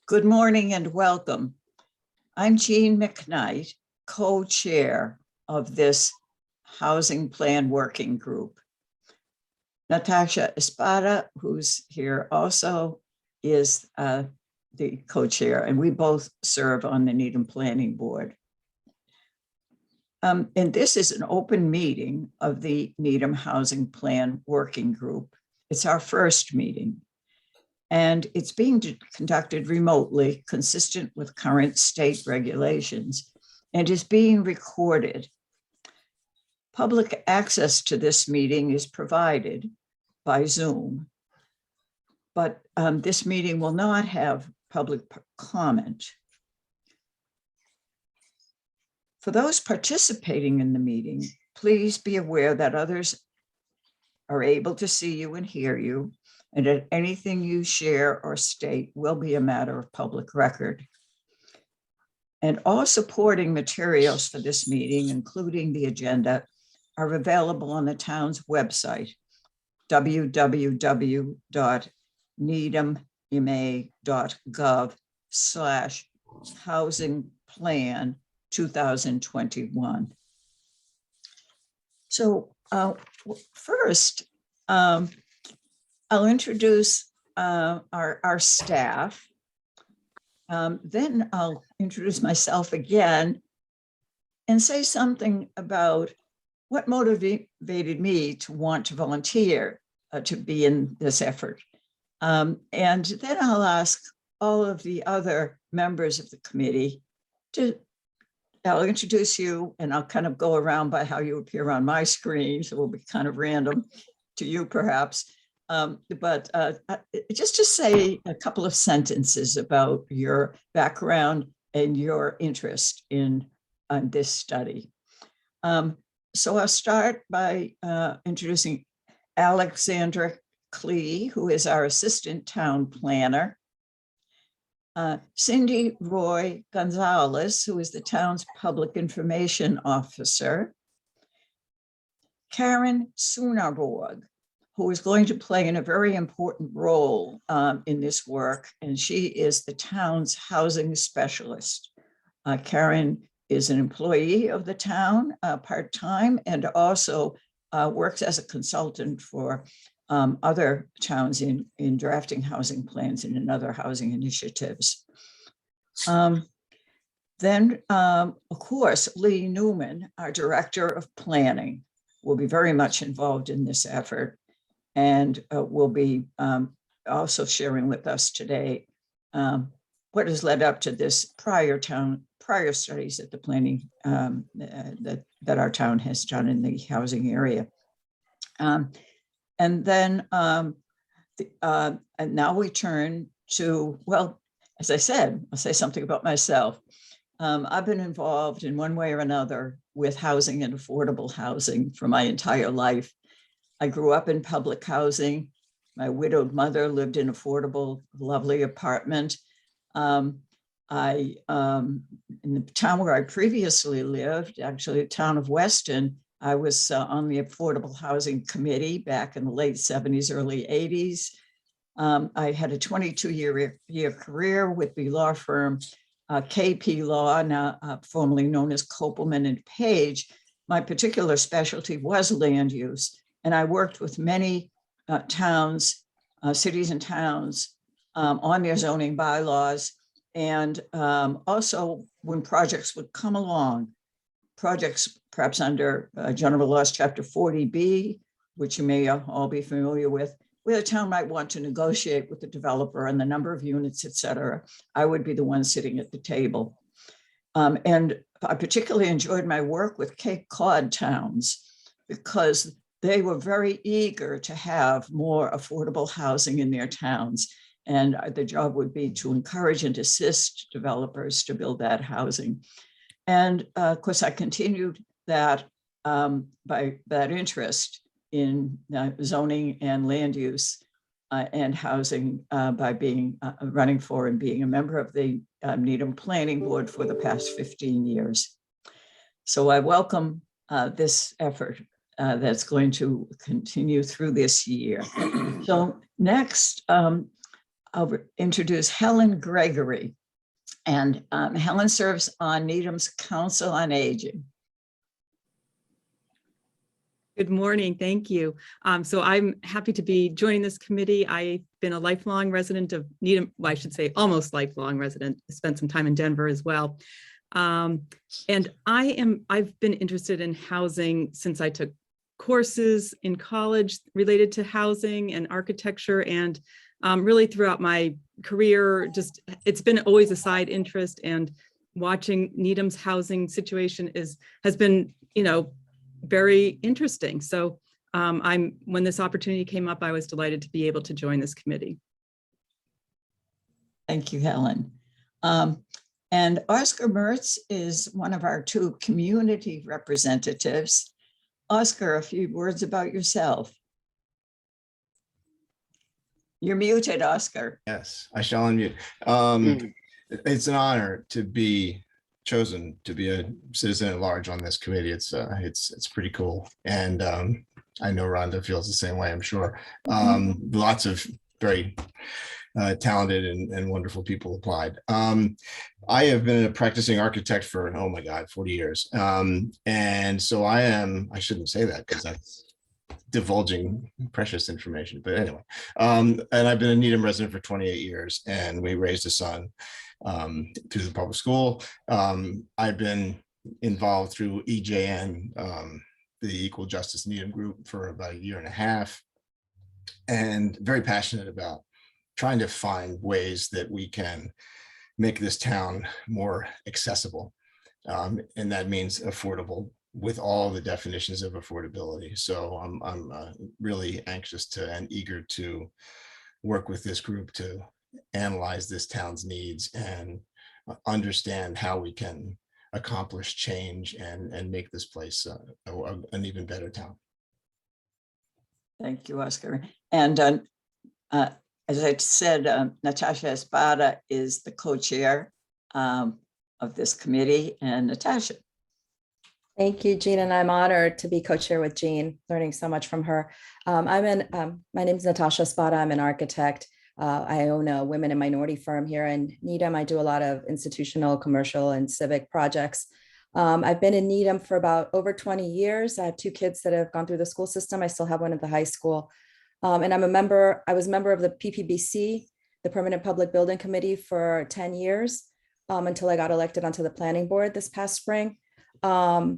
Good morning and welcome. I'm Jean McKnight, co-chair of this Housing Plan Working Group. Natasha Espada, who's here also, is the co-chair, and we both serve on the Needham Planning Board. And this is an open meeting of the Needham Housing Plan Working Group. It's our first meeting, and it's being conducted remotely, consistent with current state regulations, and is being recorded. Public access to this meeting is provided by Zoom, but this meeting will not have public comment. For those participating in the meeting, please be aware that others are able to see you and hear you, and that anything you share or state will be a matter of public record. And all supporting materials for this meeting, including the agenda, are available on the town's website, www.needhamma.gov/housingplan2021. So first, I'll introduce our staff. Then I'll introduce myself again and say something about what motivated me to want to volunteer to be in this effort. And then I'll ask all of the other members of the committee I'll introduce you, and I'll kind of go around by how you appear on my screen, so we'll be kind of random to you perhaps. But just to say a couple of sentences about your background and your interest in this study. So I'll start by introducing Alexandra Klee, who is our assistant town planner. Cindy Roy Gonzalez, who is the town's public information officer. Karen Sunarborg, who is going to play in a very important role in this work, and she is the town's housing specialist. Karen is an employee of the town part-time, and also works as a consultant for other towns in drafting housing plans and in other housing initiatives. Then, of course, Lee Newman, our director of planning, will be very much involved in this effort, and will be also sharing with us today what has led up to this prior studies that the planning that our town has done in the housing area. And then, and now we turn to, well, as I said, I'll say something about myself. I've been involved in one way or another with housing and affordable housing for my entire life. I grew up in public housing. My widowed mother lived in an affordable, lovely apartment. In the town where I previously lived, actually the town of Weston, I was on the Affordable Housing Committee back in the late 70s, early 80s. I had a 22-year career with the law firm KP Law, now formerly known as Kopelman and Page. My particular specialty was land use, and I worked with many towns, cities and towns on their zoning bylaws. And also when projects would come along, projects perhaps under General Laws Chapter 40B, which you may all be familiar with, where the town might want to negotiate with the developer on the number of units, et cetera, I would be the one sitting at the table. And I particularly enjoyed my work with Cape Cod towns because they were very eager to have more affordable housing in their towns. And the job would be to encourage and assist developers to build that housing. And of course, I continued that by that interest in zoning and land use and housing by being running for and being a member of the Needham Planning Board for the past 15 years. So I welcome this effort that's going to continue through this year. So next, I'll introduce Helen Gregory. And Helen serves on Needham's Council on Aging. Good morning, thank you. So I'm happy to be joining this committee. I've been a lifelong resident of Needham, well, I should say almost lifelong resident, spent some time in Denver as well. And I've been interested in housing since I took courses in college related to housing and architecture, and really throughout my career, just it's been always a side interest, and watching Needham's housing situation has been, very interesting. So when this opportunity came up, I was delighted to be able to join this committee. Thank you, Helen. And Oscar Mertz is one of our 2 community representatives. Oscar, a few words about yourself. You're muted, Oscar. Yes, I shall unmute. It's an honor to be chosen to be a citizen at large on this committee. It's pretty cool, and I know Rhonda feels the same way, I'm sure. Lots of very talented and wonderful people applied. I have been a practicing architect for, oh my God, 40 years. And so I shouldn't say that because that's divulging precious information, but anyway. And I've been a Needham resident for 28 years, and we raised a son through the public school. I've been involved through EJN, the Equal Justice Needham group, for about 1.5 years, and very passionate about trying to find ways that we can make this town more accessible. And that means affordable, with all the definitions of affordability. So I'm really anxious to and eager to work with this group to analyze this town's needs and understand how we can accomplish change and make this place an even better town. Thank you, Oscar. And as I said, Natasha Espada is the co-chair of this committee. And Natasha. Thank you, Jean, and I'm honored to be co-chair with Jean, learning so much from her. My name is Natasha Espada. I'm an architect. I own a women and minority firm here in Needham. I do a lot of institutional, commercial, and civic projects. I've been in Needham for about over 20 years. I have 2 kids that have gone through the school system. I still have one at the high school. And I was a member of the PPBC, the Permanent Public Building Committee, for 10 years until I got elected onto the planning board this past spring. I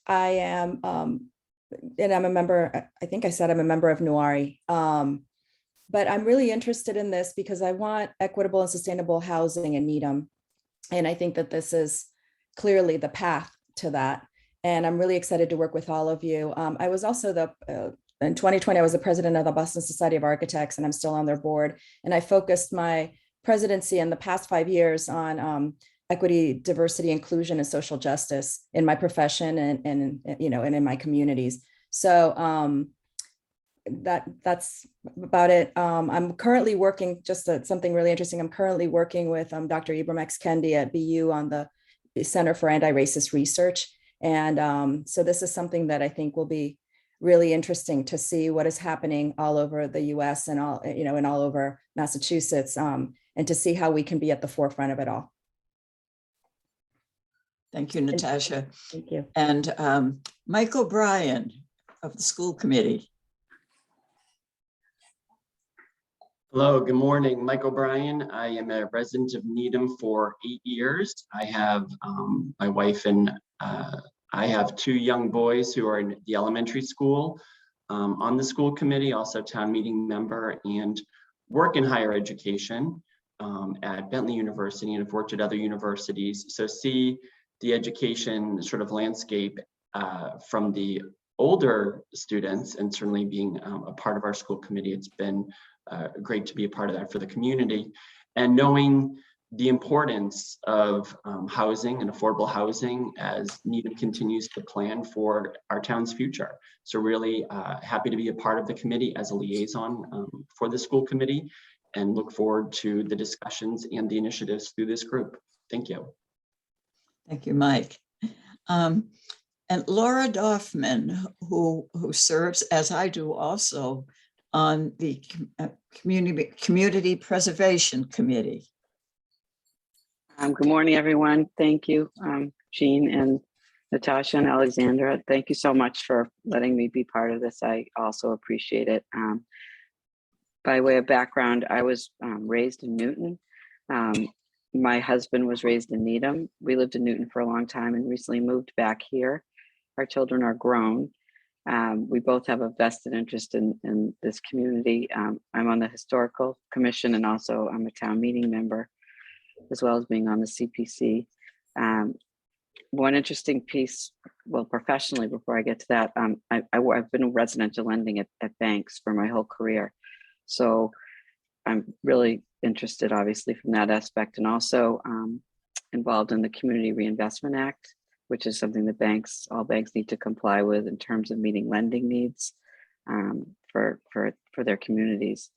am, and I'm a member, I think I said I'm a member of Nuari, but I'm really interested in this because I want equitable and sustainable housing in Needham. And I think that this is clearly the path to that. And I'm really excited to work with all of you. I was also in 2020, I was the president of the Boston Society of Architects, and I'm still on their board. And I focused my presidency in the past 5 years on equity, diversity, inclusion, and social justice in my profession and in my communities. So that's about it. I'm currently working, something really interesting. I'm currently working with Dr. Ibram X. Kendi at BU on the Center for Anti-Racist Research. And so this is something that I think will be really interesting to see what is happening all over the US and all over Massachusetts, and to see how we can be at the forefront of it all. Thank you, Natasha. Thank you. And Mike OBrien of the school committee. Hello, good morning. Mike OBrien. I am a resident of Needham for 8 years. I have my wife and I have 2 young boys who are in the elementary school, on the school committee, also town meeting member, and work in higher education at Bentley University, and have worked at other universities. So see the education sort of landscape from the older students, and certainly being a part of our school committee, it's been great to be a part of that for the community, and knowing the importance of housing and affordable housing as Needham continues to plan for our town's future. So really happy to be a part of the committee as a liaison for the school committee, and look forward to the discussions and the initiatives through this group. Thank you. Thank you, Mike. And Laura Doffman, who serves, as I do also, on the Community Preservation Committee. Good morning, everyone. Thank you, Jean and Natasha and Alexandra. Thank you so much for letting me be part of this. I also appreciate it. By way of background, I was raised in Newton. My husband was raised in Needham. We lived in Newton for a long time and recently moved back here. Our children are grown. We both have a vested interest in this community. I'm on the Historical Commission and also I'm a town meeting member, as well as being on the CPC. One interesting piece, well, professionally, before I get to that, I've been residential lending at banks for my whole career. So I'm really interested, obviously, from that aspect, and also involved in the Community Reinvestment Act, which is something that all banks need to comply with in terms of meeting lending needs for their communities.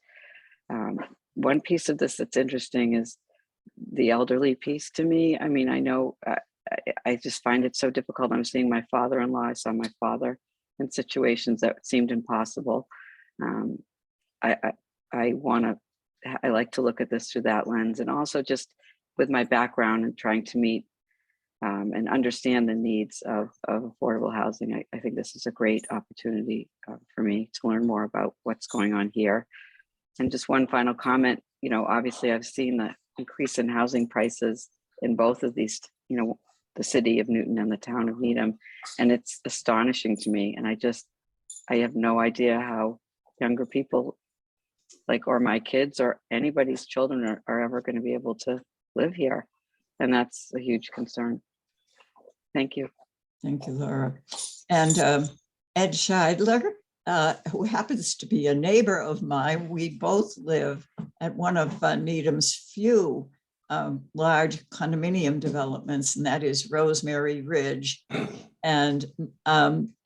One piece of this that's interesting is the elderly piece to me. I mean, I know I just find it so difficult. I'm seeing my father-in-law. I saw my father in situations that seemed impossible. I like to look at this through that lens, and also just with my background and trying to meet and understand the needs of affordable housing. I think this is a great opportunity for me to learn more about what's going on here. And just one final comment, you know, obviously I've seen the increase in housing prices in both of these, you know, the city of Newton and the town of Needham, and it's astonishing to me. And I have no idea how younger people, like, or my kids or anybody's children are ever going to be able to live here. And that's a huge concern. Thank you. Thank you, Laura. And Ed Scheidler, who happens to be a neighbor of mine. We both live at one of Needham's few large condominium developments, and that is Rosemary Ridge. And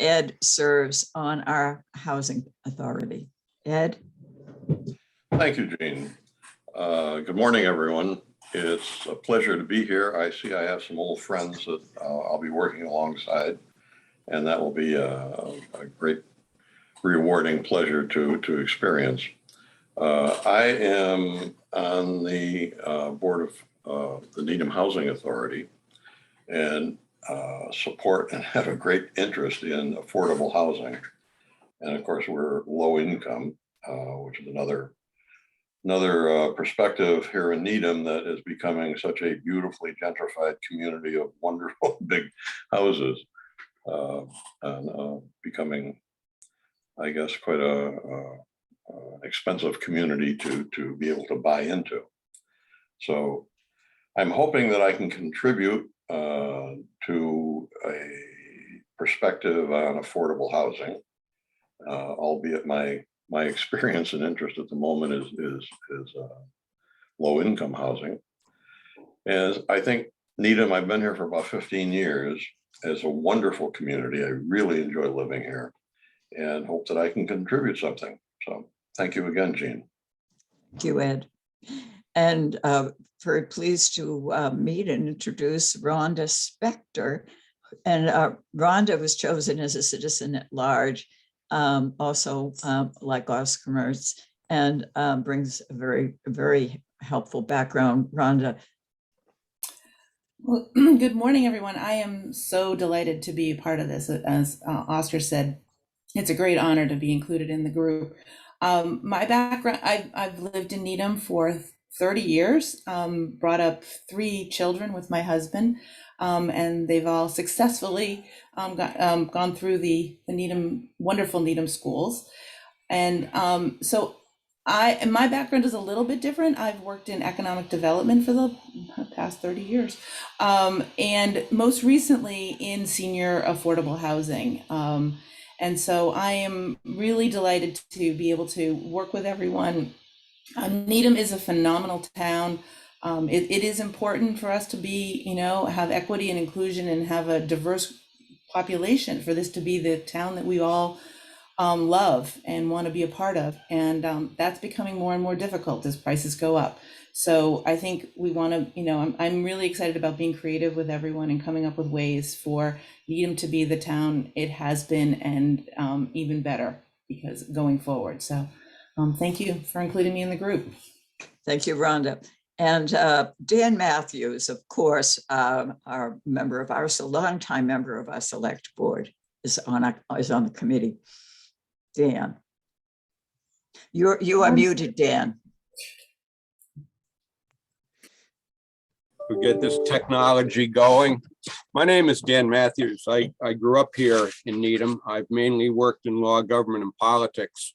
Ed serves on our housing authority. Ed? Thank you, Jean. Good morning, everyone. It's a pleasure to be here. I see I have some old friends that I'll be working alongside, and that will be a great, rewarding pleasure to experience. I am on the board of the Needham Housing Authority and support and have a great interest in affordable housing. And of course, we're low income, which is another perspective here in Needham that is becoming such a beautifully gentrified community of wonderful big houses, and becoming, I guess, quite an expensive community to be able to buy into. So I'm hoping that I can contribute to a perspective on affordable housing, albeit my experience and interest at the moment is low income housing. And I think Needham, I've been here for about 15 years, is a wonderful community. I really enjoy living here and hope that I can contribute something. So thank you again, Jean. Thank you, Ed. And very pleased to meet and introduce Rhonda Specter. And Rhonda was chosen as a citizen at large, also like Oscar Mertz, and brings a very helpful background. Rhonda. Well, good morning, everyone. I am so delighted to be part of this. As Oscar said, it's a great honor to be included in the group. My background, I've lived in Needham for 30 years, brought up 3 children with my husband, and they've all successfully gone through the Needham, wonderful Needham schools. And so my background is a little bit different. I've worked in economic development for the past 30 years, and most recently in senior affordable housing. And so I am really delighted to be able to work with everyone. Needham is a phenomenal town. It is important for us to be, have equity and inclusion and have a diverse population for this to be the town that we all love and want to be a part of. And that's becoming more and more difficult as prices go up. So I think we want to, I'm really excited about being creative with everyone and coming up with ways for Needham to be the town it has been and even better because going forward. So Thank you for including me in the group. Thank you, Rhonda. And Dan Matthews, of course, our member of our, longtime member of our select board, is on the committee. Dan, you are muted, Dan. We get this technology going. My name is Dan Matthews. I grew up here in Needham. I've mainly worked in law, government, and politics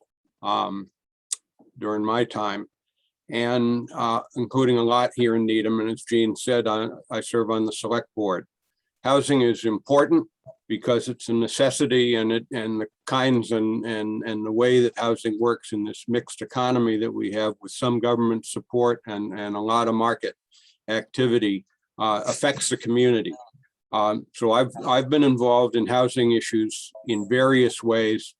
during my time, and including a lot here in Needham. And as Jean said, I serve on the select board. Housing is important because it's a necessity, and the kinds and the way that housing works in this mixed economy that we have with some government support and a lot of market activity affects the community. So I've been involved in housing issues in various ways.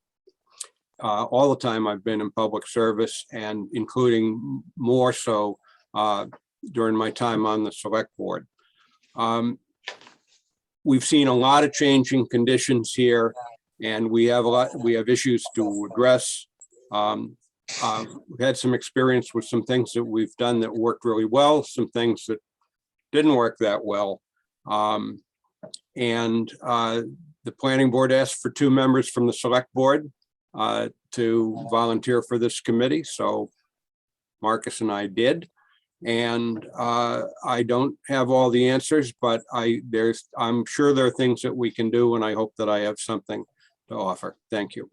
All the time I've been in public service, and including more so during my time on the select board. We've seen a lot of changing conditions here, and we have issues to address. We've had some experience with some things that we've done that worked really well, some things that didn't work that well. And the planning board asked for 2 members from the select board to volunteer for this committee. So Marcus and I did. And I don't have all the answers, but I'm sure there are things that we can do, and I hope that I have something to offer. Thank you.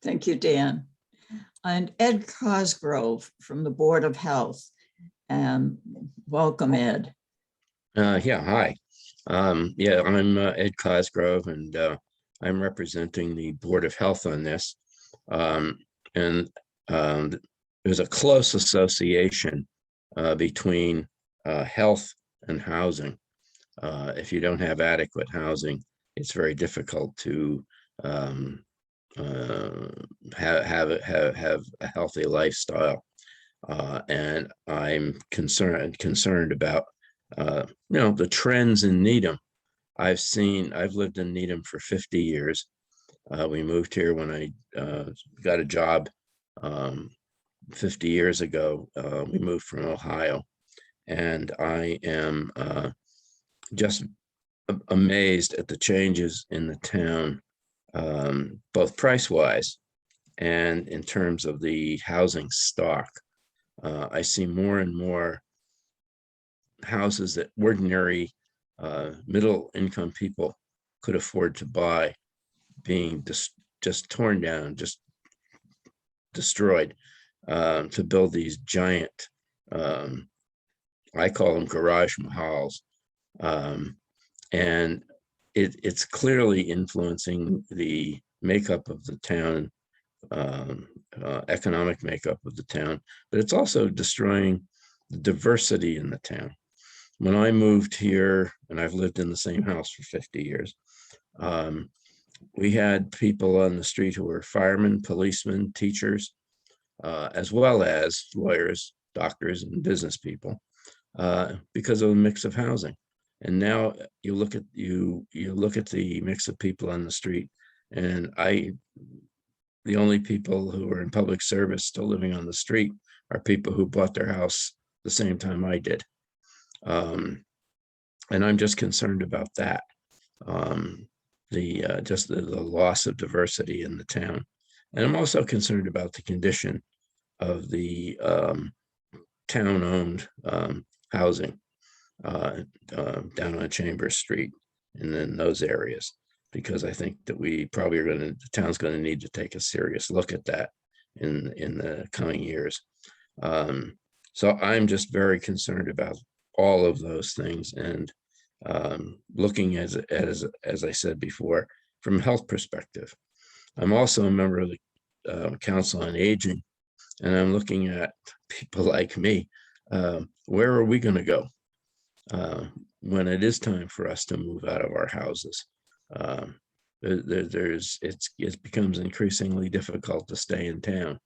Thank you, Dan. And Ed Cosgrove from the Board of Health. Welcome, Ed. Yeah, hi. Yeah, I'm Ed Cosgrove, and I'm representing the Board of Health on this. There's a close association between health and housing. If you don't have adequate housing, it's very difficult to have a healthy lifestyle. And I'm concerned about the trends in Needham. I've lived in Needham for 50 years. We moved here when I got a job 50 years ago. We moved from Ohio, and I am just amazed at the changes in the town, both price-wise and in terms of the housing stock. I see more and more houses that ordinary middle-income people could afford to buy being just torn down, just destroyed, to build these giant, I call them garage mahals. And it's clearly influencing the makeup of the town, economic makeup of the town, but it's also destroying the diversity in the town. When I moved here, and I've lived in the same house for 50 years, we had people on the street who were firemen, policemen, teachers, as well as lawyers, doctors, and business people, because of the mix of housing. And now you look at the mix of people on the street, and the only people who are in public service still living on the street are people who bought their house the same time I did. And I'm just concerned about that. Just the loss of diversity in the town. And I'm also concerned about the condition of the town-owned housing down on Chambers Street and in those areas, because I think that the town's going to need to take a serious look at that in the coming years. So I'm just very concerned about all of those things, and looking as I said before, from a health perspective. I'm also a member of the Council on Aging, and I'm looking at people like me. Where are we going to go when it is time for us to move out of our houses? It becomes increasingly difficult to stay in town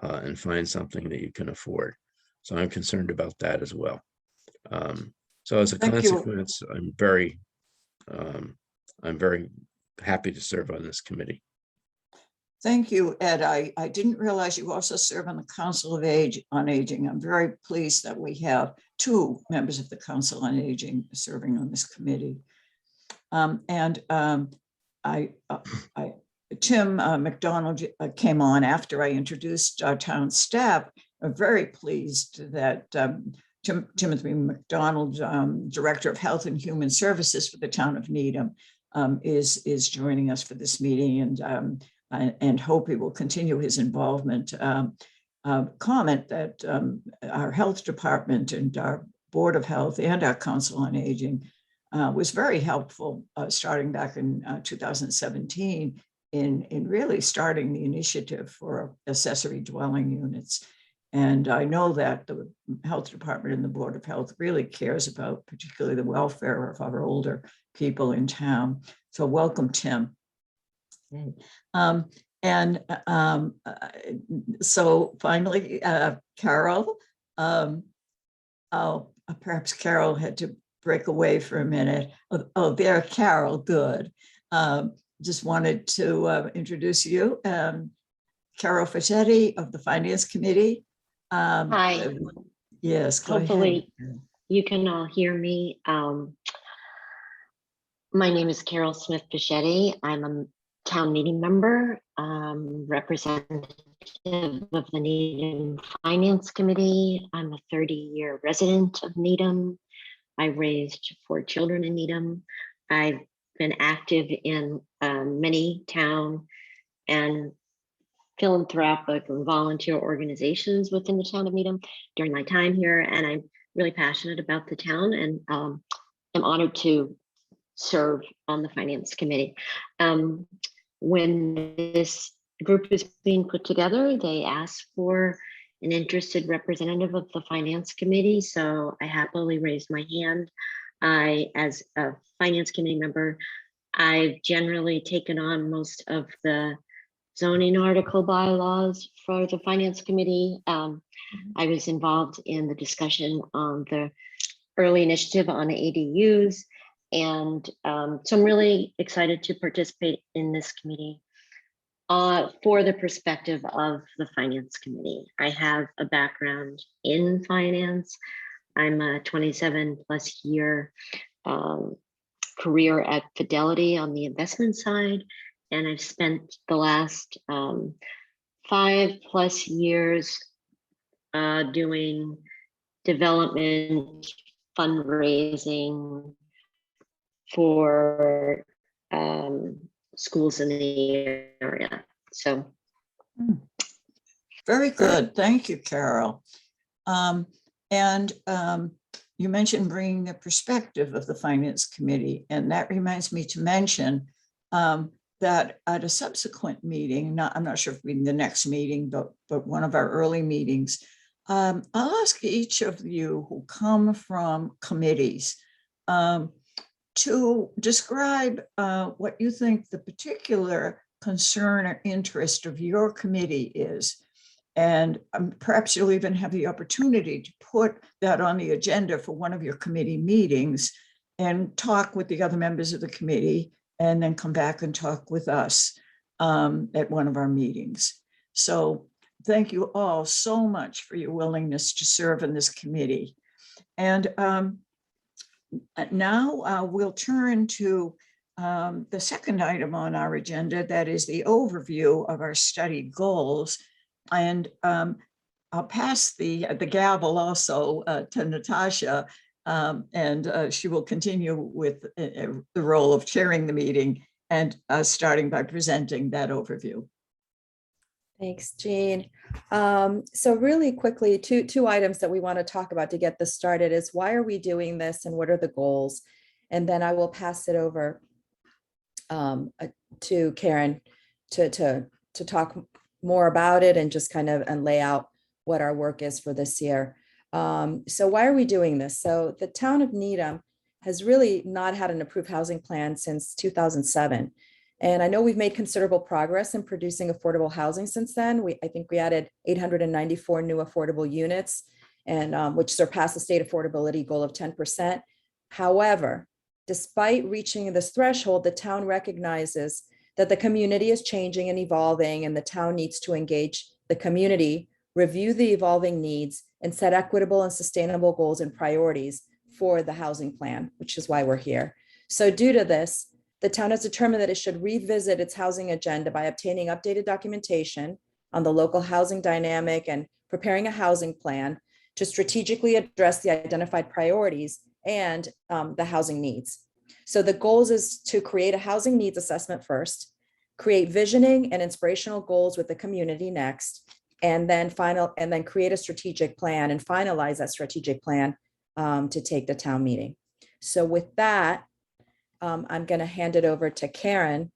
and find something that you can afford. So I'm concerned about that as well. So as a consequence, I'm very happy to serve on this committee. Thank you, Ed. I didn't realize you also serve on the Council on Aging. I'm very pleased that we have 2 members of the Council on Aging serving on this committee. Tim McDonald came on after I introduced our town staff. I'm very pleased that Timothy McDonald, Director of Health and Human Services for the town of Needham, is joining us for this meeting, and hope he will continue his involvement. Comment that our health department and our Board of Health and our Council on Aging was very helpful starting back in 2017 in really starting the initiative for accessory dwelling units. And I know that the health department and the Board of Health really cares about particularly the welfare of our older people in town. So welcome, Tim. So finally, Carol, perhaps Carol had to break away for a minute. Oh, there, Carol, good. Just wanted to introduce you. Carol Pichetti of the Finance Committee. Hi. Yes, go Hopefully ahead. you can all hear me. My name is Carol Smith Pichetti. I'm a town meeting member, representative of the Needham Finance Committee. I'm a 30-year resident of Needham. I raised 4 children in Needham. I've been active in many town and philanthropic and volunteer organizations within the town of Needham during my time here, and I'm really passionate about the town, and I'm honored to serve on the Finance Committee. When this group is being put together, they asked for an interested representative of the Finance Committee, so I happily raised my hand. As a Finance Committee member, I've generally taken on most of the zoning article bylaws for the Finance Committee. I was involved in the discussion on the early initiative on ADUs. And so I'm really excited to participate in this committee for the perspective of the Finance Committee. I have a background in finance. I'm a 27+ year career at Fidelity on the investment side. And I've spent the last 5+ years doing development, fundraising for schools in the area. So. Very good. Thank you, Carol. You mentioned bringing the perspective of the Finance Committee, and that reminds me to mention that at a subsequent meeting, I'm not sure if we the next meeting, but one of our early meetings, I'll ask each of you who come from committees to describe what you think the particular concern or interest of your committee is. And perhaps you'll even have the opportunity to put that on the agenda for one of your committee meetings and talk with the other members of the committee, and then come back and talk with us at one of our meetings. So thank you all so much for your willingness to serve in this committee. And now we'll turn to the second item on our agenda, that is the overview of our study goals. And I'll pass the gavel also to Natasha, and she will continue with the role of chairing the meeting and starting by presenting that overview. Thanks, Jean. So really quickly, two items that we want to talk about to get this started is why are we doing this and what are the goals? And then I will pass it over to Karen to talk more about it and just kind of and lay out what our work is for this year. So why are we doing this? So the town of Needham has really not had an approved housing plan since 2007. And I know we've made considerable progress in producing affordable housing since then. I think we added 894 new affordable units, and which surpassed the state affordability goal of 10%. However, despite reaching this threshold, the town recognizes that the community is changing and evolving, and the town needs to engage the community, review the evolving needs, and set equitable and sustainable goals and priorities for the housing plan, which is why we're here. So due to this, the town has determined that it should revisit its housing agenda by obtaining updated documentation on the local housing dynamic and preparing a housing plan to strategically address the identified priorities and the housing needs. So the goals is to create a housing needs assessment first, create visioning and inspirational goals with the community next, and then create a strategic plan and finalize that strategic plan to take to town meeting. So with that, I'm going to hand it over to Karen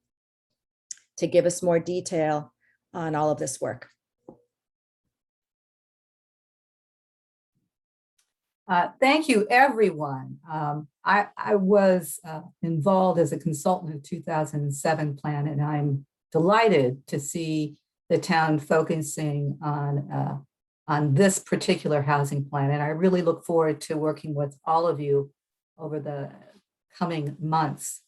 to give us more detail on all of this work. Thank you, everyone. I was involved as a consultant in 2007 plan, and I'm delighted to see the town focusing on this particular housing plan. And I really look forward to working with all of you over the coming months.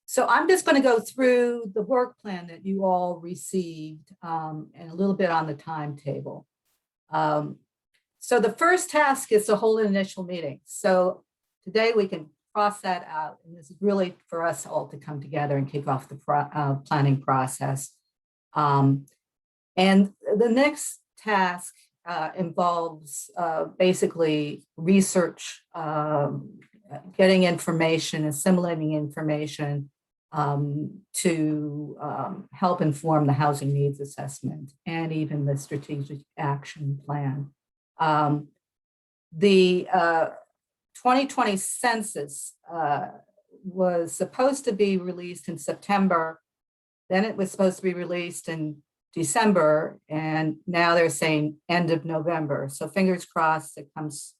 So I'm just going to go through the work plan that you all received and a little bit on the timetable. So the first task is to hold an initial meeting. So today we can cross that out. And this is really for us all to come together and kick off the planning process. And the next task involves basically research, getting information, assimilating information to help inform the housing needs assessment and even the strategic action plan. The 2020 census was supposed to be released in September. Then it was supposed to be released in December, and now they're saying end of November. So fingers crossed it comes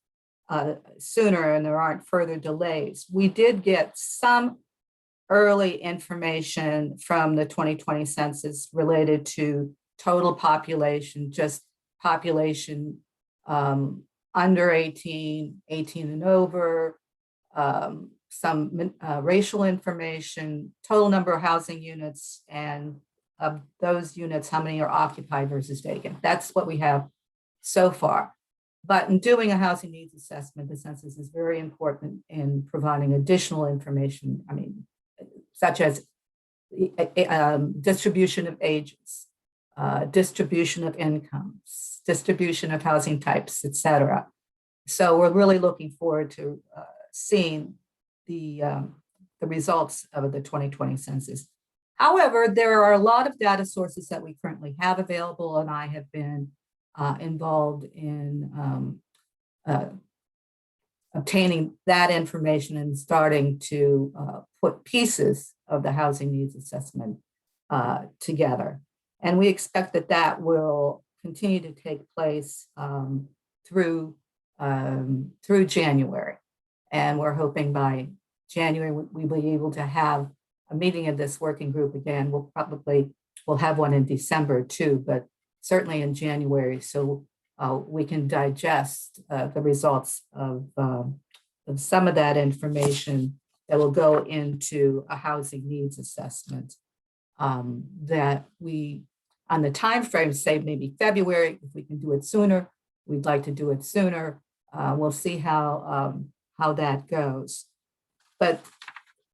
sooner and there aren't further delays. We did get some early information from the 2020 census related to total population, just population under 18, 18 and over, some racial information, total number of housing units, and of those units, how many are occupied versus vacant. That's what we have so far. But in doing a housing needs assessment, the census is very important in providing additional information, such as distribution of ages, distribution of incomes, distribution of housing types, et cetera. So we're really looking forward to seeing the results of the 2020 census. However, there are a lot of data sources that we currently have available, and I have been involved in obtaining that information and starting to put pieces of the housing needs assessment together. And we expect that that will continue to take place through January. And we're hoping by January, we'll be able to have a meeting of this working group again. We'll have one in December too, but certainly in January, so we can digest the results of some of that information that will go into a housing needs assessment that we, on the time frame, say maybe February. If we can do it sooner, we'd like to do it sooner. We'll see how that goes. But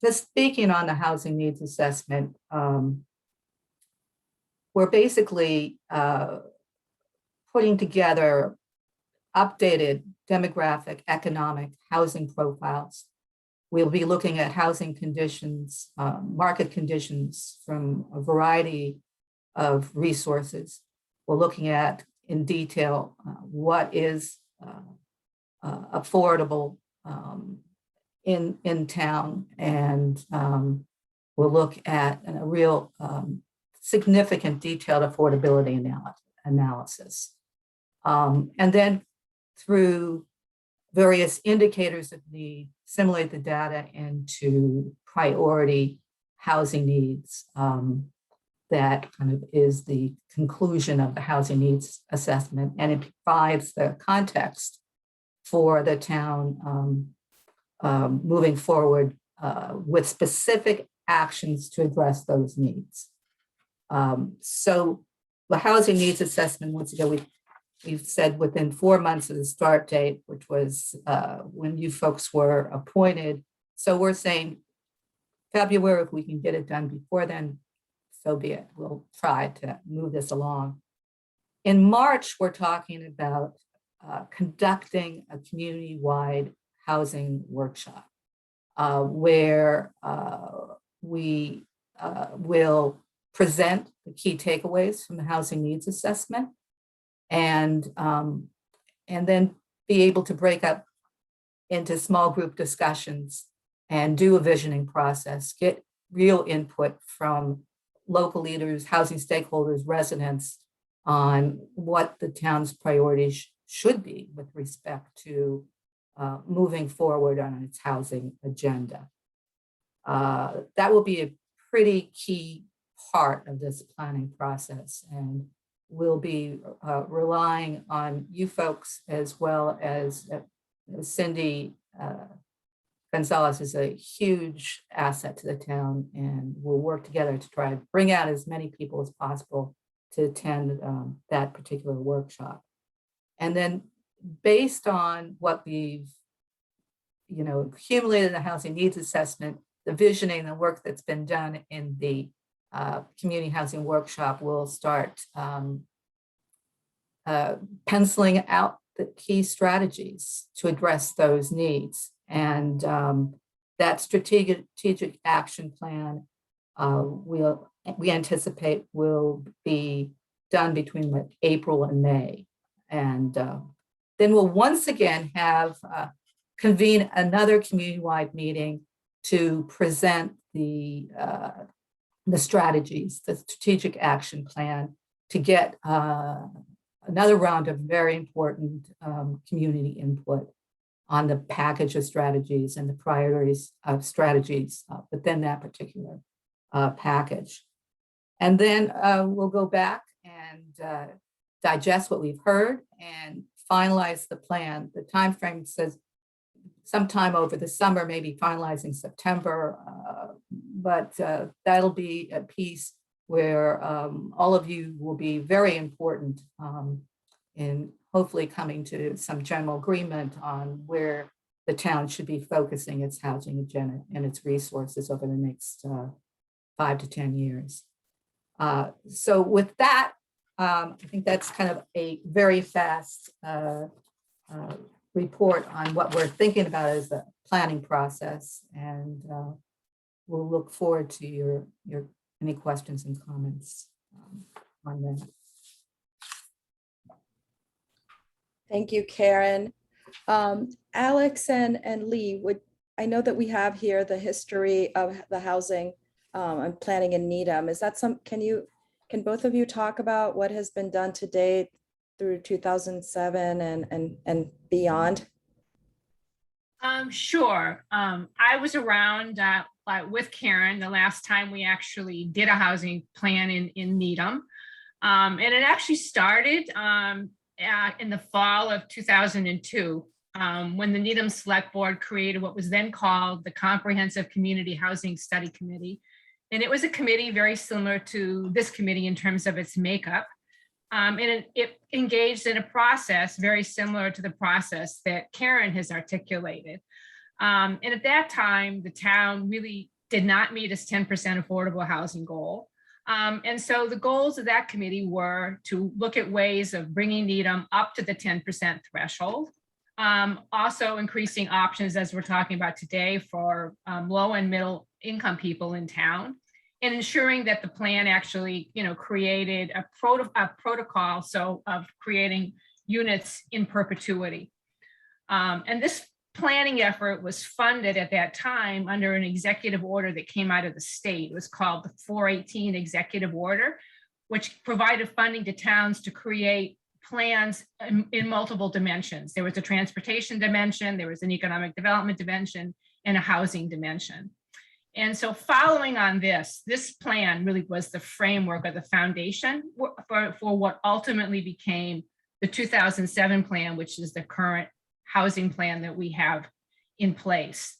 just speaking on the housing needs assessment, we're basically putting together updated demographic, economic, housing profiles. We'll be looking at housing conditions, market conditions from a variety of resources. We're looking at in detail what is affordable in town, and we'll look at a real significant detailed affordability analysis. And then through various indicators of need, simulate the data into priority housing needs. That kind of is the conclusion of the housing needs assessment, and it provides the context for the town moving forward with specific actions to address those needs. So the housing needs assessment, once again, we've said within 4 months of the start date, which was when you folks were appointed. So we're saying February, if we can get it done before then, so be it. We'll try to move this along. In March, we're talking about conducting a community-wide housing workshop where we will present the key takeaways from the housing needs assessment and then be able to break up into small group discussions and do a visioning process, get real input from local leaders, housing stakeholders, residents on what the town's priorities should be with respect to moving forward on its housing agenda. That will be a pretty key part of this planning process, and we'll be relying on you folks as well as Cindy Gonzalez is a huge asset to the town, and we'll work together to try to bring out as many people as possible to attend that particular workshop. And then based on what we've accumulated in the housing needs assessment, the visioning, the work that's been done in the community housing workshop, will start penciling out the key strategies to address those needs. And that strategic action plan we anticipate will be done between like April and May. And then we'll once again have convene another community-wide meeting to present the strategies, the strategic action plan, to get another round of very important community input on the package of strategies and the priorities of strategies within that particular package. And then we'll go back and digest what we've heard and finalize the plan. The timeframe says sometime over the summer, maybe finalizing September, but that'll be a piece where all of you will be very important in hopefully coming to some general agreement on where the town should be focusing its housing agenda and its resources over the next 5 to 10 years. So with that, I think that's kind of a very fast report on what we're thinking about as the planning process, and we'll look forward to your any questions and comments on that. Thank you, Karen. Alex and Lee, I know that we have here the history of the housing and planning in Needham. Is that can both of you talk about what has been done to date through 2007 and beyond? Sure. I was around with Karen the last time we actually did a housing plan in Needham. And it actually started in the fall of 2002, when the Needham Select Board created what was then called the Comprehensive Community Housing Study Committee. And it was a committee very similar to this committee in terms of its makeup. And it engaged in a process very similar to the process that Karen has articulated. And at that time, the town really did not meet its 10% affordable housing goal. And so the goals of that committee were to look at ways of bringing Needham up to the 10% threshold, also increasing options, as we're talking about today, for low and middle income people in town, and ensuring that the plan actually, created a protocol of creating units in perpetuity. And this planning effort was funded at that time under an executive order that came out of the state. It was called the 418 Executive Order, which provided funding to towns to create plans in multiple dimensions. There was a transportation dimension, there was an economic development dimension, and a housing dimension. And so following on this plan really was the framework or the foundation for what ultimately became the 2007 plan, which is the current housing plan that we have in place.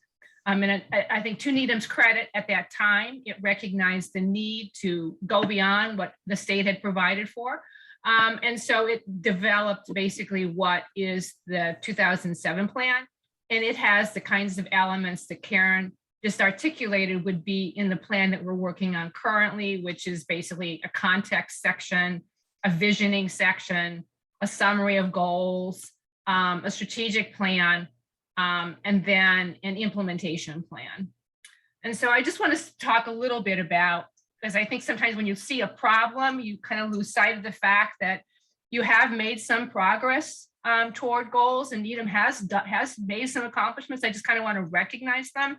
And I think to Needham's credit at that time, it recognized the need to go beyond what the state had provided for. And so it developed basically what is the 2007 plan. And it has the kinds of elements that Karen just articulated would be in the plan that we're working on currently, which is basically a context section, a visioning section, a summary of goals, a strategic plan, and then an implementation plan. And so I just want to talk a little bit about, because I think sometimes when you see a problem, you kind of lose sight of the fact that you have made some progress toward goals, and Needham has made some accomplishments. I just kind of want to recognize them.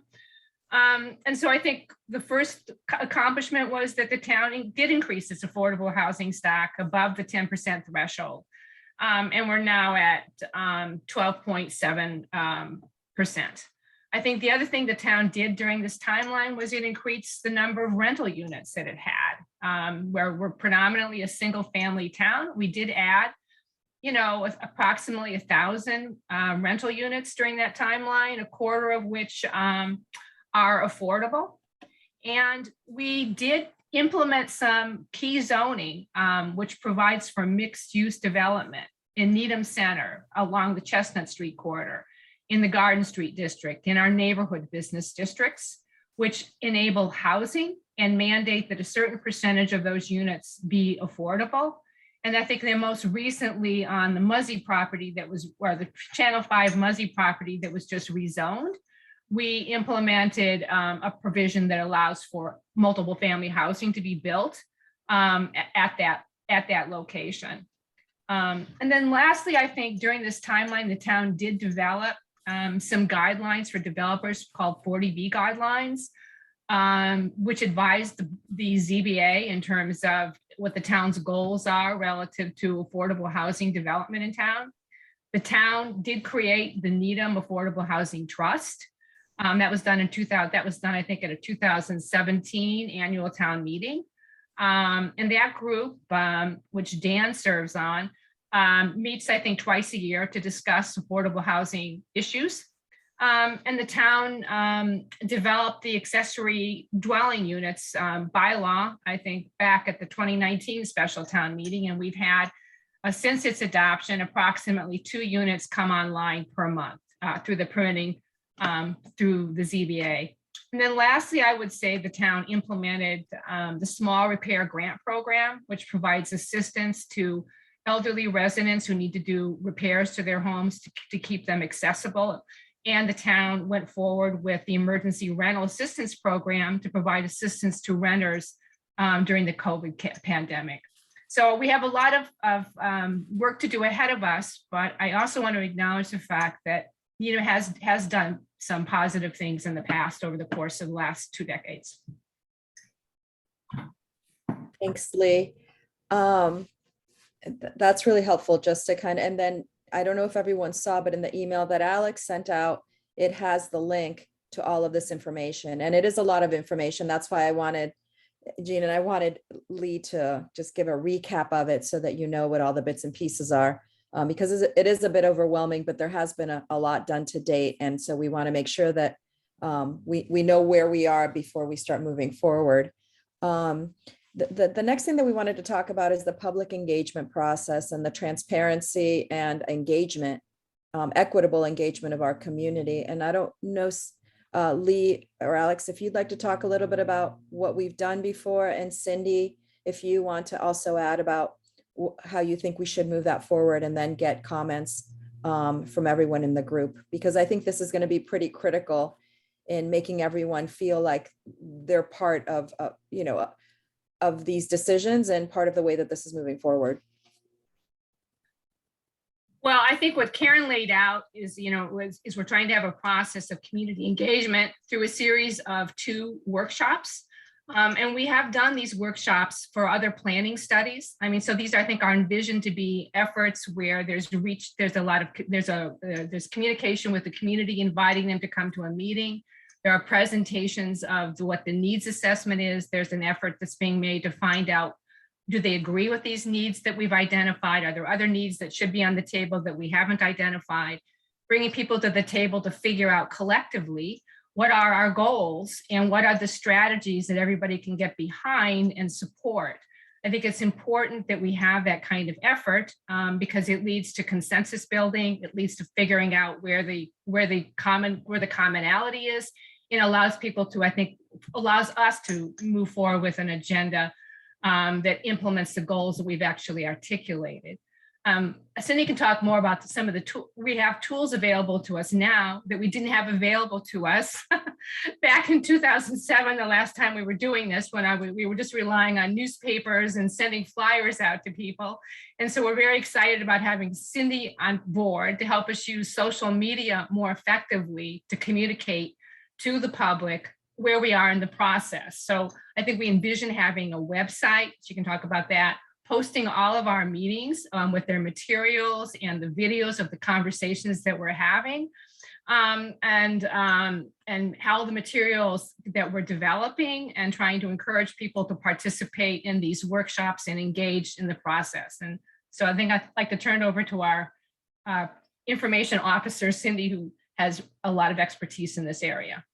And so I think the first accomplishment was that the town did increase its affordable housing stock above the 10% threshold. And we're now at 12.7%. I think the other thing the town did during this timeline was it increased the number of rental units that it had, where we're predominantly a single family town. We did add, approximately 1,000 rental units during that timeline, a quarter of which are affordable. And we did implement some key zoning, which provides for mixed use development in Needham Center along the Chestnut Street corridor, in the Garden Street district, in our neighborhood business districts, which enable housing and mandate that a certain percentage of those units be affordable. And I think they're most recently on the Muzzy property or the Channel 5 Muzzy property that was just rezoned. We implemented a provision that allows for multiple family housing to be built at that location. And then lastly, I think during this timeline, the town did develop some guidelines for developers called 40B guidelines, which advised the ZBA in terms of what the town's goals are relative to affordable housing development in town. The town did create the Needham Affordable Housing Trust. That was done in 2000. That was done, I think, at a 2017 annual town meeting. And that group, which Dan serves on, meets, I think, twice a year to discuss affordable housing issues. And the town developed the accessory dwelling units bylaw, I think, back at the 2019 special town meeting. And we've had, since its adoption, approximately 2 units come online per month through the permitting through the ZBA. And then lastly, I would say the town implemented the small repair grant program, which provides assistance to elderly residents who need to do repairs to their homes to keep them accessible. And the town went forward with the emergency rental assistance program to provide assistance to renters during the COVID pandemic. So we have a lot of work to do ahead of us, but I also want to acknowledge the fact that has done some positive things in the past over the course of the last 2 decades. Thanks, Lee. That's really helpful just to and then I don't know if everyone saw, but in the email that Alex sent out, it has the link to all of this information. And it is a lot of information. That's why I wanted Jean and I wanted Lee to just give a recap of it so that you know what all the bits and pieces are. Because it is a bit overwhelming, but there has been a lot done to date. And so we want to make sure that we know where we are before we start moving forward. The next thing that we wanted to talk about is the public engagement process and the transparency and engagement, equitable engagement of our community. And I don't know, Lee or Alex, if you'd like to talk a little bit about what we've done before, and Cindy, if you want to also add about how you think we should move that forward, and then get comments from everyone in the group, because I think this is going to be pretty critical in making everyone feel like they're part of, of these decisions and part of the way that this is moving forward. Well, I think what Karen laid out is, is we're trying to have a process of community engagement through a series of 2 workshops. And we have done these workshops for other planning studies. I mean, so these, I think, are envisioned to be efforts where there's communication with the community, inviting them to come to a meeting. There are presentations of what the needs assessment is. There's an effort that's being made to find out, do they agree with these needs that we've identified? Are there other needs that should be on the table that we haven't identified? Bringing people to the table to figure out collectively what are our goals and what are the strategies that everybody can get behind and support. I think it's important that we have that kind of effort because it leads to consensus building. It leads to figuring out where the commonality is. It allows people to, I think, allows us to move forward with an agenda that implements the goals that we've actually articulated. Cindy can talk more about some of the tools. We have tools available to us now that we didn't have available to us back in 2007, the last time we were doing this, when we were just relying on newspapers and sending flyers out to people. And so we're very excited about having Cindy on board to help us use social media more effectively to communicate to the public where we are in the process. So I think we envision having a website. She can talk about that. Posting all of our meetings with their materials and the videos of the conversations that we're having, and how the materials that we're developing, and trying to encourage people to participate in these workshops and engage in the process. And so I think I'd like to turn it over to our information officer, Cindy, who has a lot of expertise in this area.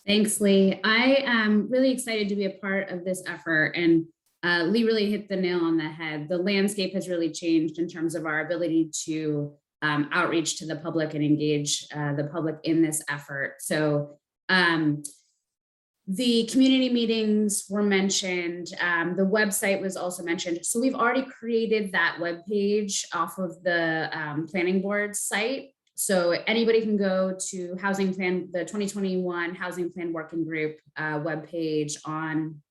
Thanks, Lee. I am really excited to be a part of this effort, and Lee really hit the nail on the head. The landscape has really changed in terms of our ability to outreach to the public and engage the public in this effort. So the community meetings were mentioned. The website was also mentioned. So we've already created that webpage off of the planning board site. So anybody can go to Housing Plan, the 2021 Housing Plan Working Group webpage on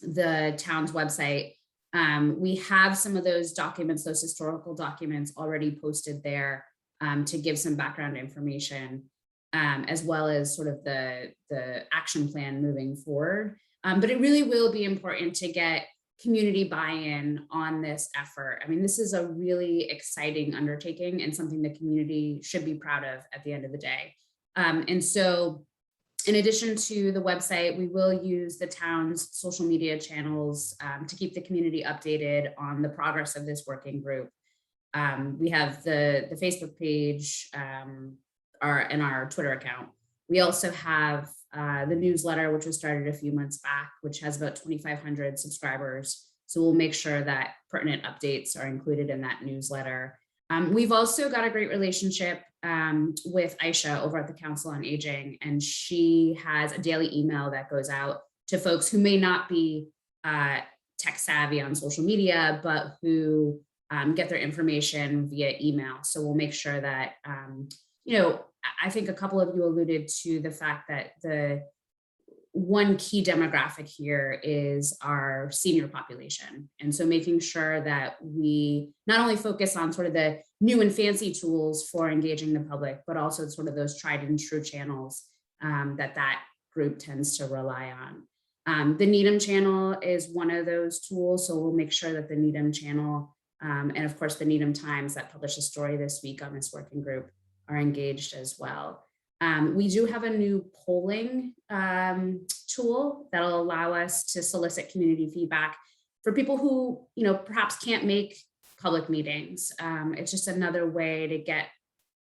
the town's website. We have some of those documents, those historical documents already posted there to give some background information, as well as sort of the action plan moving forward. But it really will be important to get community buy-in on this effort. I mean, this is a really exciting undertaking and something the community should be proud of at the end of the day. And so in addition to the website, we will use the town's social media channels to keep the community updated on the progress of this working group. We have the Facebook page and our Twitter account. We also have the newsletter, which was started a few months back, which has about 2,500 subscribers. So we'll make sure that pertinent updates are included in that newsletter. We've also got a great relationship with Aisha over at the Council on Aging, and she has a daily email that goes out to folks who may not be tech savvy on social media, but who get their information via email. So we'll make sure that, I think a couple of you alluded to the fact that the one key demographic here is our senior population. And so making sure that we not only focus on sort of the new and fancy tools for engaging the public, but also sort of those tried and true channels that group tends to rely on. The Needham channel is one of those tools. So we'll make sure that the Needham channel and of course the Needham Times that published a story this week on this working group are engaged as well. We do have a new polling tool that'll allow us to solicit community feedback for people who, perhaps can't make public meetings. It's just another way to get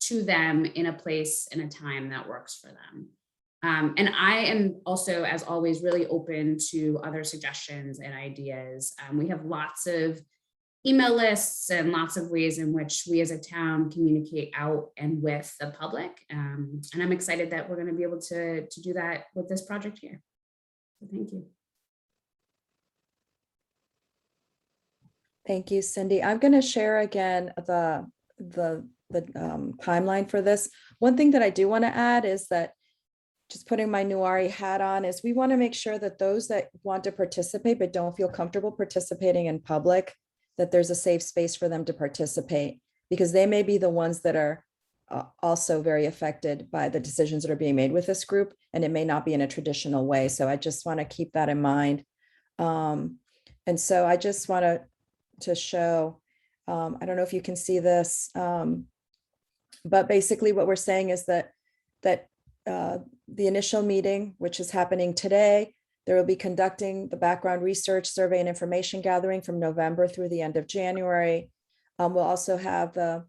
to them in a place and a time that works for them. And I am also, as always, really open to other suggestions and ideas. We have lots of email lists and lots of ways in which we as a town communicate out and with the public. And I'm excited that we're going to be able to do that with this project here. So thank you. Thank you, Cindy. I'm going to share again the timeline for this. One thing that I do want to add is that, just putting my Nuari hat on, is we want to make sure that those that want to participate but don't feel comfortable participating in public, that there's a safe space for them to participate, because they may be the ones that are also very affected by the decisions that are being made with this group, and it may not be in a traditional way. So I just want to keep that in mind. And so I just want to show, I don't know if you can see this, but basically what we're saying is that the initial meeting, which is happening today, there will be conducting the background research, survey, and information gathering from November through the end of January. We'll also have the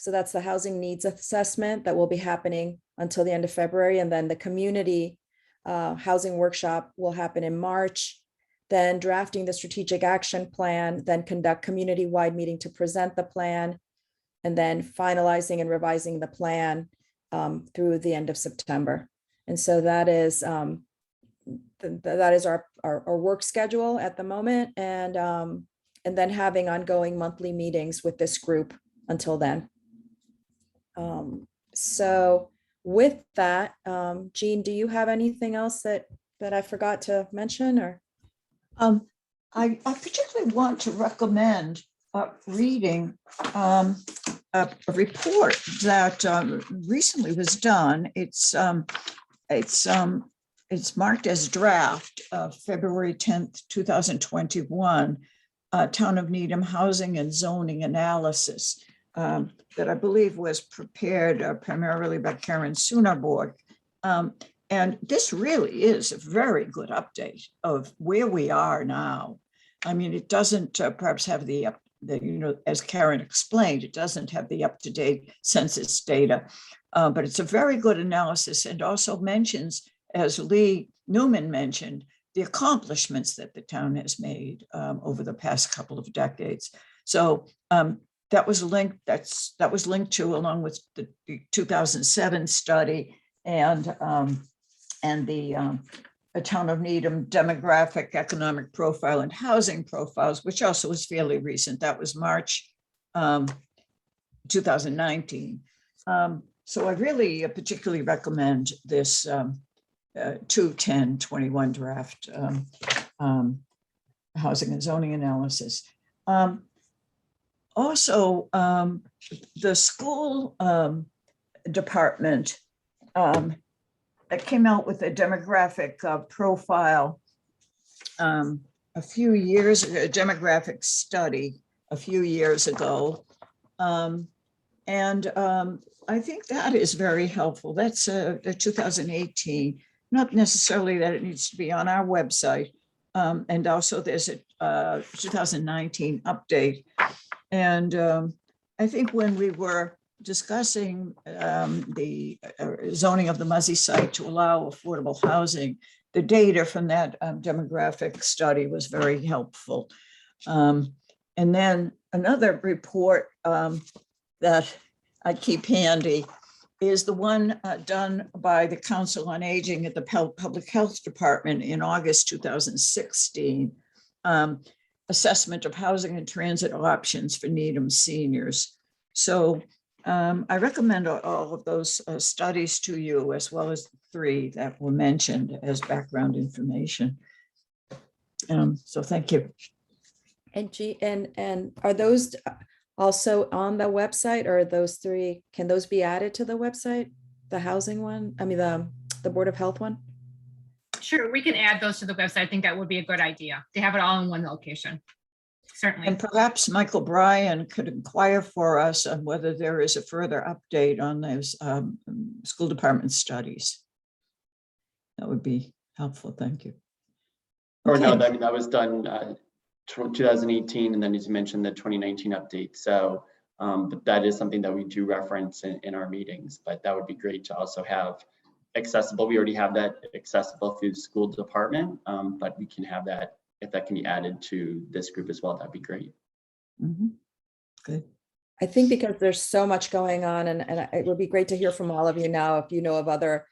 So that's the housing needs assessment that will be happening until the end of February. And then the community housing workshop will happen in March. Then drafting the strategic action plan, then conduct community-wide meeting to present the plan, and then finalizing and revising the plan through the end of September. And so that is that is our work schedule at the moment, and then having ongoing monthly meetings with this group until then. So with that, Jean, do you have anything else that I forgot to mention, or? I particularly want to recommend reading a report that recently was done. It's marked as draft of February 10th, 2021, Town of Needham Housing and Zoning Analysis that I believe was prepared primarily by Karen Sunarborg. And this really is a very good update of where we are now. I mean, it doesn't perhaps have the, as Karen explained, it doesn't have the up-to-date census data, but it's a very good analysis, and also mentions, as Lee Newman mentioned, the accomplishments that the town has made over the past couple of decades. So that was linked. That was linked to, along with the 2007 study and the Town of Needham demographic, economic profile, and housing profiles, which also was fairly recent. That was March 2019. So I really particularly recommend this 2/10/21 draft housing and zoning analysis. Also, the school department that came out with a demographic profile a demographic study a few years ago. I think that is very helpful. That's the 2018, not necessarily that it needs to be on our website. And also there's a 2019 update. And I think when we were discussing the zoning of the Muzzy site to allow affordable housing, the data from that demographic study was very helpful. And then another report that I keep handy is the one done by the Council on Aging at the Public Health Department in August 2016, assessment of housing and transit options for Needham seniors. So I recommend all of those studies to you, as well as the 3 that were mentioned as background information. So thank you. And are those also on the website, or are those 3, can those be added to the website? The housing one, I mean, the Board of Health one? Sure, we can add those to the website. I think that would be a good idea to have it all in one location. Certainly. And perhaps Michael Bryan could inquire for us on whether there is a further update on those school department studies. That would be helpful. Thank you. Or no, I mean, that was done 2018, and then as you mentioned, the 2019 update. So, but that is something that we do reference in our meetings, but that would be great to also have accessible. We already have that accessible through the school department, but we can have that, if that can be added to this group as well, that'd be great. Mm-hmm. Good. I think because there's so much going on, and it would be great to hear from all of you now if you know of other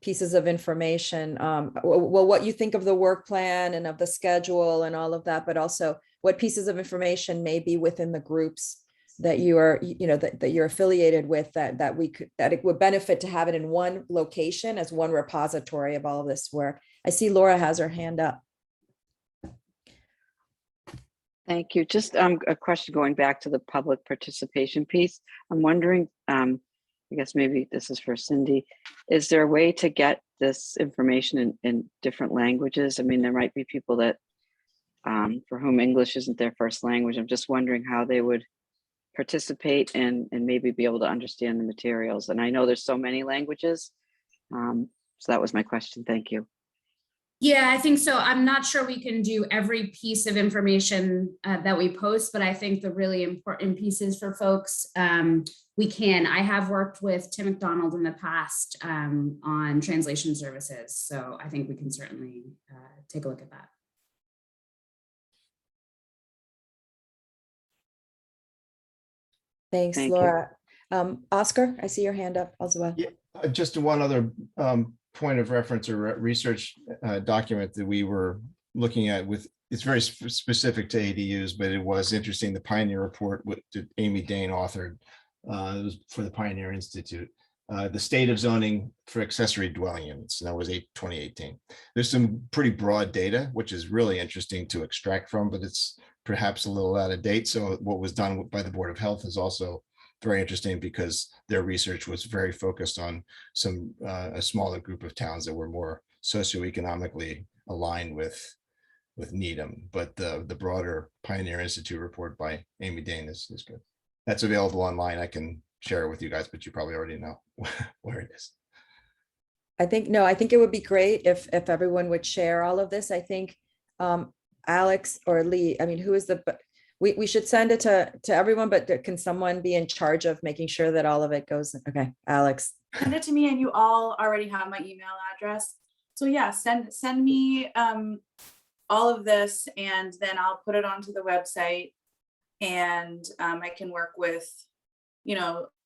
pieces of information. Well, what you think of the work plan and of the schedule and all of that, but also what pieces of information may be within the groups that you are, that you're affiliated with, that it would benefit to have it in one location as one repository of all of this work. I see Laura has her hand up. Thank you. Just a question going back to the public participation piece. I'm wondering, I guess maybe this is for Cindy, is there a way to get this information in different languages? I mean, there might be people that for whom English isn't their first language. I'm just wondering how they would participate and maybe be able to understand the materials. And I know there's so many languages. So that was my question. Thank you. Yeah, I think so. I'm not sure we can do every piece of information that we post, but I think the really important pieces for folks, we can. I have worked with Tim McDonald in the past on translation services, so I think we can certainly take a look at that. Thanks, Thank you. Laura. Oscar, I see your hand up as well. Yeah, just one other point of reference or research document that we were looking at with, it's very specific to ADUs, but it was interesting. The Pioneer Report that Amy Dane authored, it was for the Pioneer Institute, the state of zoning for accessory dwelling units. And that was 2018. There's some pretty broad data, which is really interesting to extract from, but it's perhaps a little out of date. So what was done by the Board of Health is also very interesting because their research was very focused on some a smaller group of towns that were more socioeconomically aligned with Needham. But the broader Pioneer Institute report by Amy Dane is good. That's available online. I can share it with you guys, but you probably already know where it is. I think it would be great if everyone would share all of this. I think Alex or Lee, I mean, who is we should send it to everyone, but can someone be in charge of making sure that all of it goes? Okay, Alex. Send it to me, and you all already have my email address. So yeah, send me all of this, and then I'll put it onto the website, and I can work with,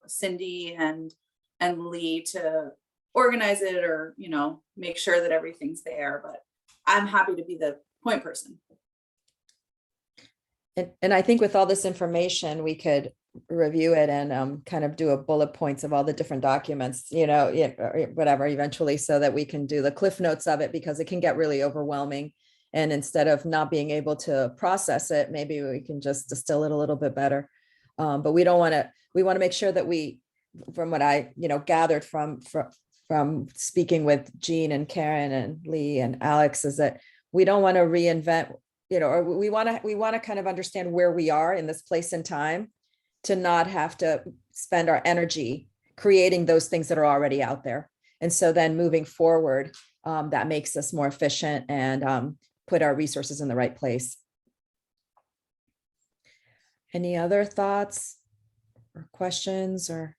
Cindy and Lee to organize it, or make sure that everything's there. But I'm happy to be the point person. And I think with all this information, we could review it and kind of do a bullet points of all the different documents, whatever, eventually, so that we can do the cliff notes of it, because it can get really overwhelming. And instead of not being able to process it, maybe we can just distill it a little bit better. But we want to make sure that we, from what I, gathered from speaking with Jean and Karen and Lee and Alex, is that we don't want to reinvent, or we want to kind of understand where we are in this place and time, to not have to spend our energy creating those things that are already out there. And so then moving forward, that makes us more efficient and put our resources in the right place. Any other thoughts or questions? Or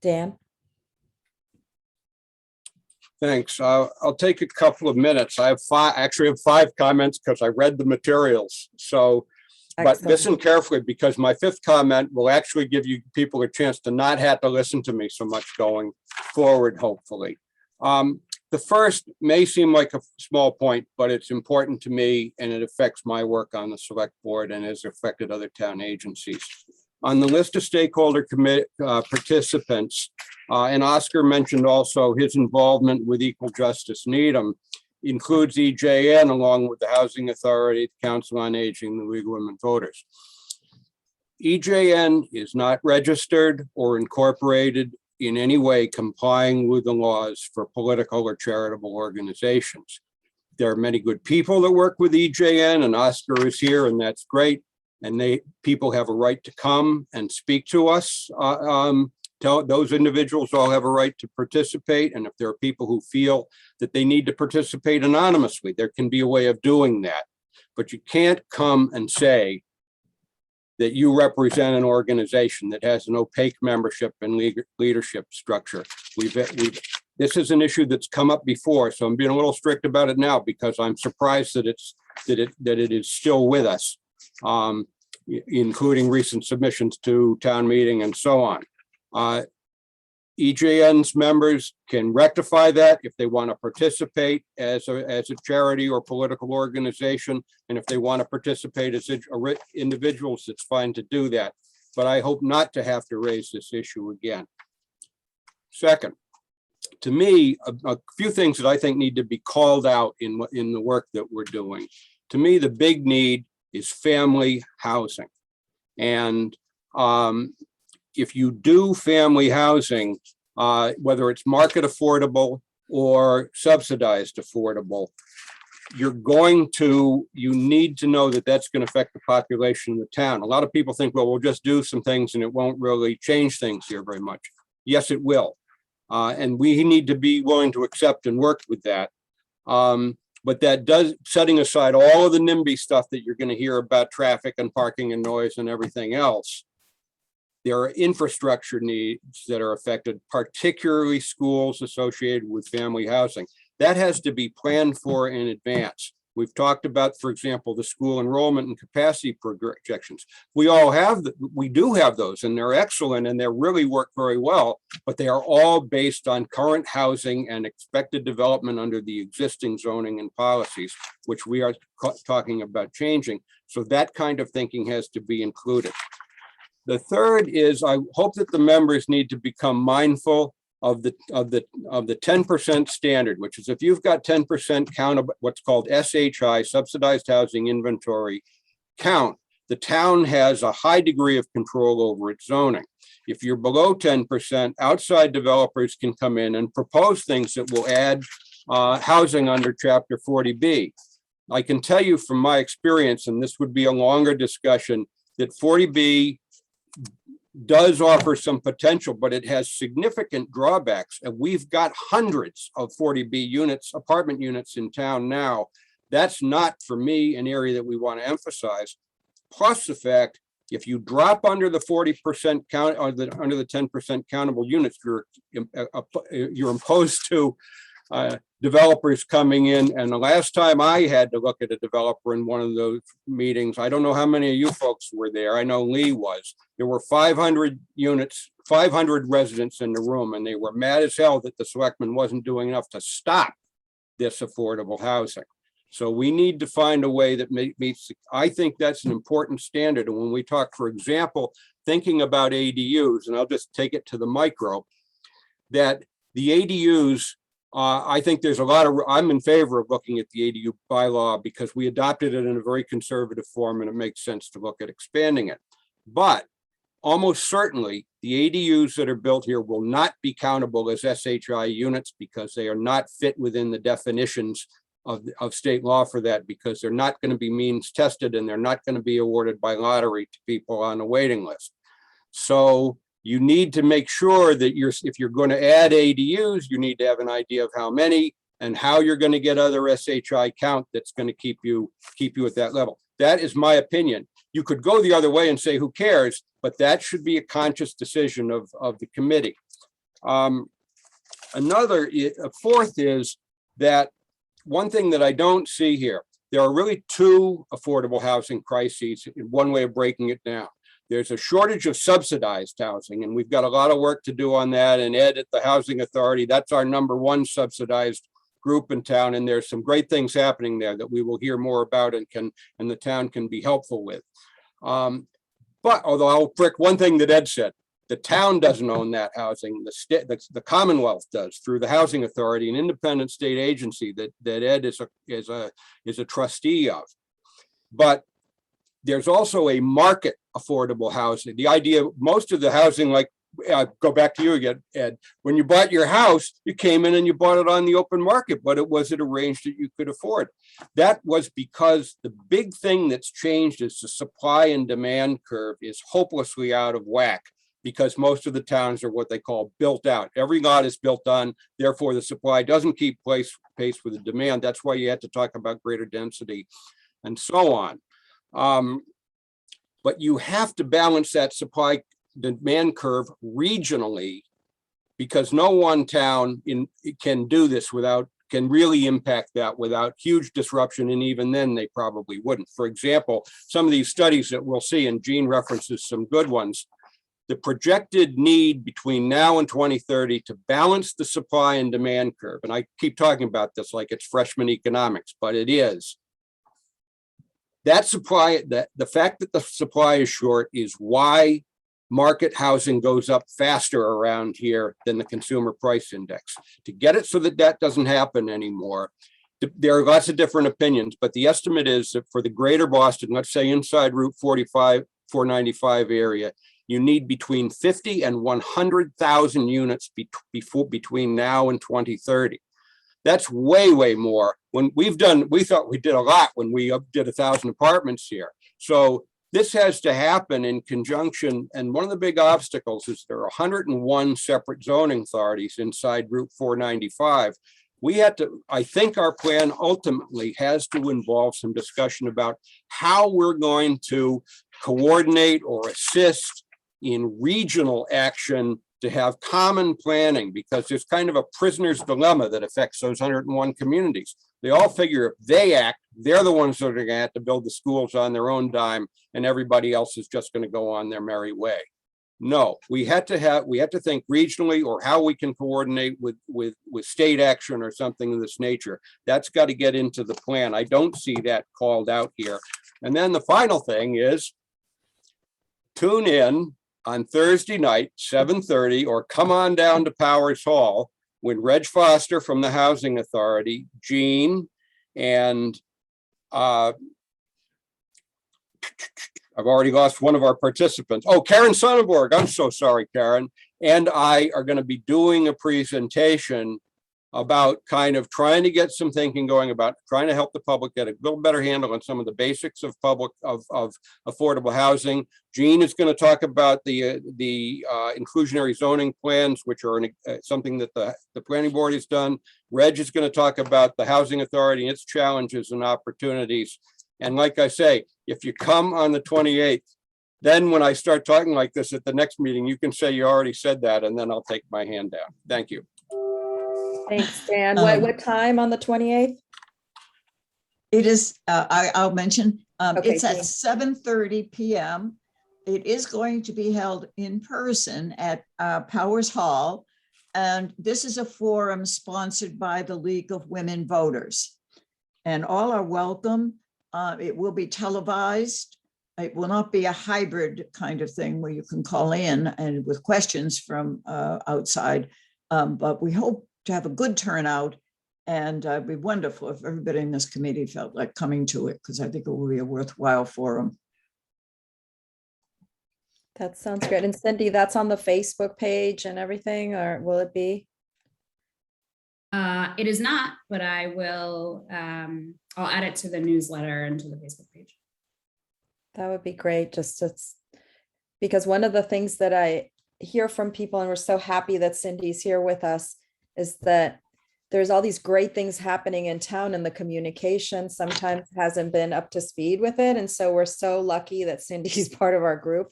Dan? Thanks. I'll take a couple of minutes. I have five comments because I read the materials. So, but listen carefully, because my fifth comment will actually give you people a chance to not have to listen to me so much going forward, hopefully. The first may seem like a small point, but it's important to me, and it affects my work on the select board and has affected other town agencies. On the list of stakeholder participants, and Oscar mentioned also his involvement with Equal Justice Needham, includes EJN along with the Housing Authority, the Council on Aging, the League of Women Voters. EJN is not registered or incorporated in any way complying with the laws for political or charitable organizations. There are many good people that work with EJN, and Oscar is here, and that's great. And people have a right to come and speak to us. Those individuals all have a right to participate. And if there are people who feel that they need to participate anonymously, there can be a way of doing that. But you can't come and say that you represent an organization that has an opaque membership and leadership structure. This is an issue that's come up before, so I'm being a little strict about it now because I'm surprised that it is still with us. Including recent submissions to town meeting and so on. EJN's members can rectify that if they want to participate as a charity or political organization, and if they want to participate as individuals, it's fine to do that. But I hope not to have to raise this issue again. Second, to me, a few things that I think need to be called out in the work that we're doing. To me, the big need is family housing. And if you do family housing, whether it's market affordable or subsidized affordable, you need to know that that's going to affect the population of the town. A lot of people think, well, we'll just do some things and it won't really change things here very much. Yes, it will. And we need to be willing to accept and work with that. But that does, setting aside all of the NIMBY stuff that you're going to hear about traffic and parking and noise and everything else, there are infrastructure needs that are affected, particularly schools associated with family housing. That has to be planned for in advance. We've talked about, for example, the school enrollment and capacity projections. We do have those, and they're excellent, and they really work very well, but they are all based on current housing and expected development under the existing zoning and policies, which we are talking about changing. So that kind of thinking has to be included. The third is, I hope that the members need to become mindful of the 10% standard, which is if you've got 10% count of what's called SHI, subsidized housing inventory count, the town has a high degree of control over its zoning. If you're below 10%, outside developers can come in and propose things that will add housing under Chapter 40B. I can tell you from my experience, and this would be a longer discussion, that 40B does offer some potential, but it has significant drawbacks. And we've got hundreds of 40B units, apartment units in town now. That's not, for me, an area that we want to emphasize. Plus the fact, if you drop under the 40% count, or under the 10% countable units, you're imposed to developers coming in. And the last time I had to look at a developer in one of those meetings, I don't know how many of you folks were there. I know Lee was. There were 500 units, 500 residents in the room, and they were mad as hell that the selectman wasn't doing enough to stop this affordable housing. So we need to find a way that meets, I think that's an important standard. And when we talk, for example, thinking about ADUs, and I'll just take it to the micro, that the ADUs, I think there's a lot of, I'm in favor of looking at the ADU bylaw because we adopted it in a very conservative form and it makes sense to look at expanding it. But almost certainly the ADUs that are built here will not be countable as SHI units because they are not fit within the definitions of state law for that, because they're not going to be means tested and they're not going to be awarded by lottery to people on a waiting list. So you need to make sure that if you're going to add ADUs, you need to have an idea of how many and how you're going to get other SHI count that's going to keep you at that level. That is my opinion. You could go the other way and say, who cares? But that should be a conscious decision of the committee. A fourth is that one thing that I don't see here, there are really two affordable housing crises in one way of breaking it down. There's a shortage of subsidized housing, and we've got a lot of work to do on that. And Ed at the Housing Authority, that's our #1 subsidized group in town. And there's some great things happening there that we will hear more about and the town can be helpful with. But although I'll prick one thing that Ed said, the town doesn't own that housing. The Commonwealth does through the Housing Authority, an independent state agency that Ed is a trustee of. But there's also a market affordable housing. The idea, most of the housing, like go back to you again, Ed, when you bought your house, you came in and you bought it on the open market, but it wasn't arranged that you could afford. That was because the big thing that's changed is the supply and demand curve is hopelessly out of whack, because most of the towns are what they call built out. Every lot is built on, therefore the supply doesn't keep pace with the demand. That's why you have to talk about greater density and so on. But you have to balance that supply demand curve regionally, because no one town can do this can really impact that without huge disruption. And even then they probably wouldn't. For example, some of these studies that we'll see, and Jean references some good ones, the projected need between now and 2030 to balance the supply and demand curve. And I keep talking about this like it's freshman economics, but it is. That supply, the fact that the supply is short is why market housing goes up faster around here than the consumer price index. To get it so that that doesn't happen anymore, there are lots of different opinions, but the estimate is that for the greater Boston, let's say inside Route 45, 495 area, you need between 50 and 100,000 units between now and 2030. That's way, way more. When we thought we did a lot when we did 1,000 apartments here. So this has to happen in conjunction, and one of the big obstacles is there are 101 separate zoning authorities inside Route 495. We had to, I think our plan ultimately has to involve some discussion about how we're going to coordinate or assist in regional action to have common planning, because there's kind of a prisoner's dilemma that affects those 101 communities. They all figure if they act, they're the ones that are gonna have to build the schools on their own dime, and everybody else is just gonna go on their merry way. No, we had to think regionally, or how we can coordinate with state action or something of this nature. That's got to get into the plan. I don't see that called out here. And then the final thing is, tune in on Thursday night, 7:30, or come on down to Powers Hall when Reg Foster from the Housing Authority, Jean, and I've already lost one of our participants. Oh, Karen Sonnenborg. I'm so sorry, Karen. And I are going to be doing a presentation about kind of trying to get some thinking going about trying to help the public get a little better handle on some of the basics of affordable housing. Jean is going to talk about the inclusionary zoning plans, which are something that the planning board has done. Reg is going to talk about the housing authority and its challenges and opportunities. And like I say, if you come on the 28th, then when I start talking like this at the next meeting, you can say you already said that, and then I'll take my hand down. Thank you. Thanks, Dan. What time on the 28th? It is, I'll mention, Okay, it's at Jean. 7:30 p.m. It is going to be held in person at Powers Hall. And this is a forum sponsored by the League of Women Voters. And all are welcome. It will be televised. It will not be a hybrid kind of thing where you can call in and with questions from outside. But we hope to have a good turnout, and it'd be wonderful if everybody in this committee felt like coming to it, because I think it will be a worthwhile forum. That sounds good. And Cindy, that's on the Facebook page and everything, or will it be? It is not, but I will, I'll add it to the newsletter and to the Facebook page. That would be great, because one of the things that I hear from people, and we're so happy that Cindy's here with us, is that there's all these great things happening in town, and the communication sometimes hasn't been up to speed with it. And so we're so lucky that Cindy's part of our group,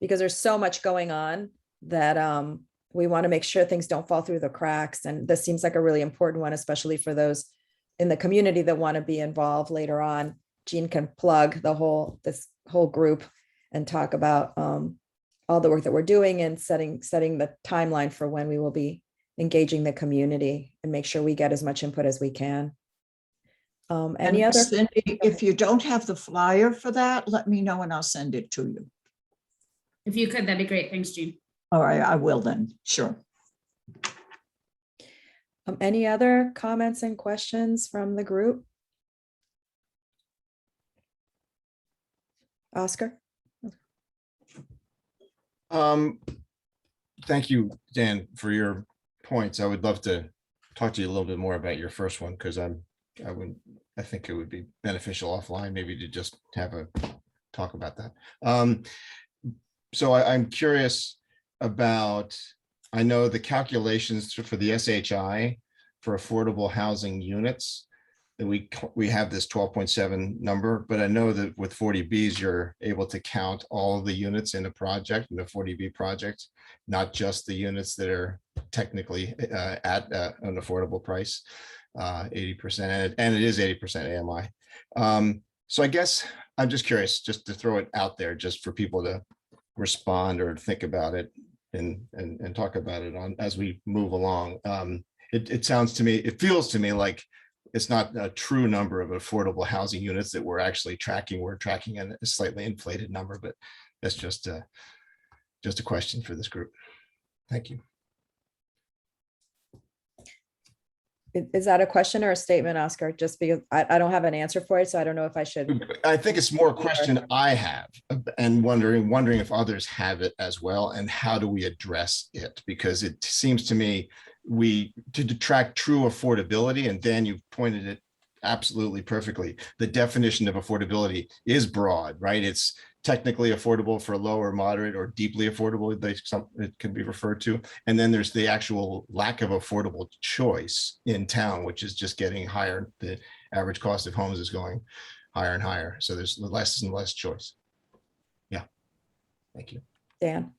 because there's so much going on that we want to make sure things don't fall through the cracks. And this seems like a really important one, especially for those in the community that want to be involved later on. Jean can plug this whole group and talk about all the work that we're doing and setting the timeline for when we will be engaging the community and make sure we get as much input as we can. Any other? Cindy, if you don't have the flyer for that, let me know and I'll send it to you. If you could, that'd be great. Thanks, Jean. All right, I will then. Sure. Any other comments and questions from the group? Oscar? Thank you, Dan, for your points. I would love to talk to you a little bit more about your first one, because I think it would be beneficial offline, maybe to just have a talk about that. So I'm curious about, I know the calculations for the SHI for affordable housing units, that we have this 12.7 number, but I know that with 40Bs, you're able to count all of the units in a project, in a 40B project, not just the units that are technically at an affordable price, 80%, and it is 80% AMI. So I guess I'm just curious, just to throw it out there, just for people to respond or think about it and talk about it as we move along. It sounds to me, it feels to me like it's not a true number of affordable housing units that we're actually tracking. We're tracking a slightly inflated number, but that's just a question for this group. Thank you. Is that a question or a statement, Oscar? Just because I don't have an answer for it, so I don't know if I should. I think it's more a question I have, and wondering if others have it as well, and how do we address it? Because it seems to me to track true affordability, and Dan, you pointed it absolutely perfectly. The definition of affordability is broad, right? It's technically affordable for low or moderate or deeply affordable, it can be referred to. And then there's the actual lack of affordable choice in town, which is just getting higher. The average cost of homes is going higher and higher. So there's less and less choice. Yeah. Thank you. Dan.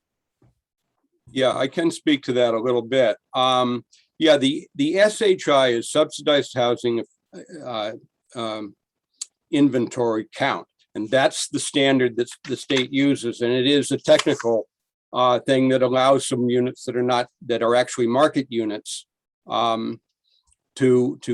Yeah, I can speak to that a little bit. Yeah, the SHI is subsidized housing inventory count. And that's the standard that the state uses. And it is a technical thing that allows some units that are actually market units to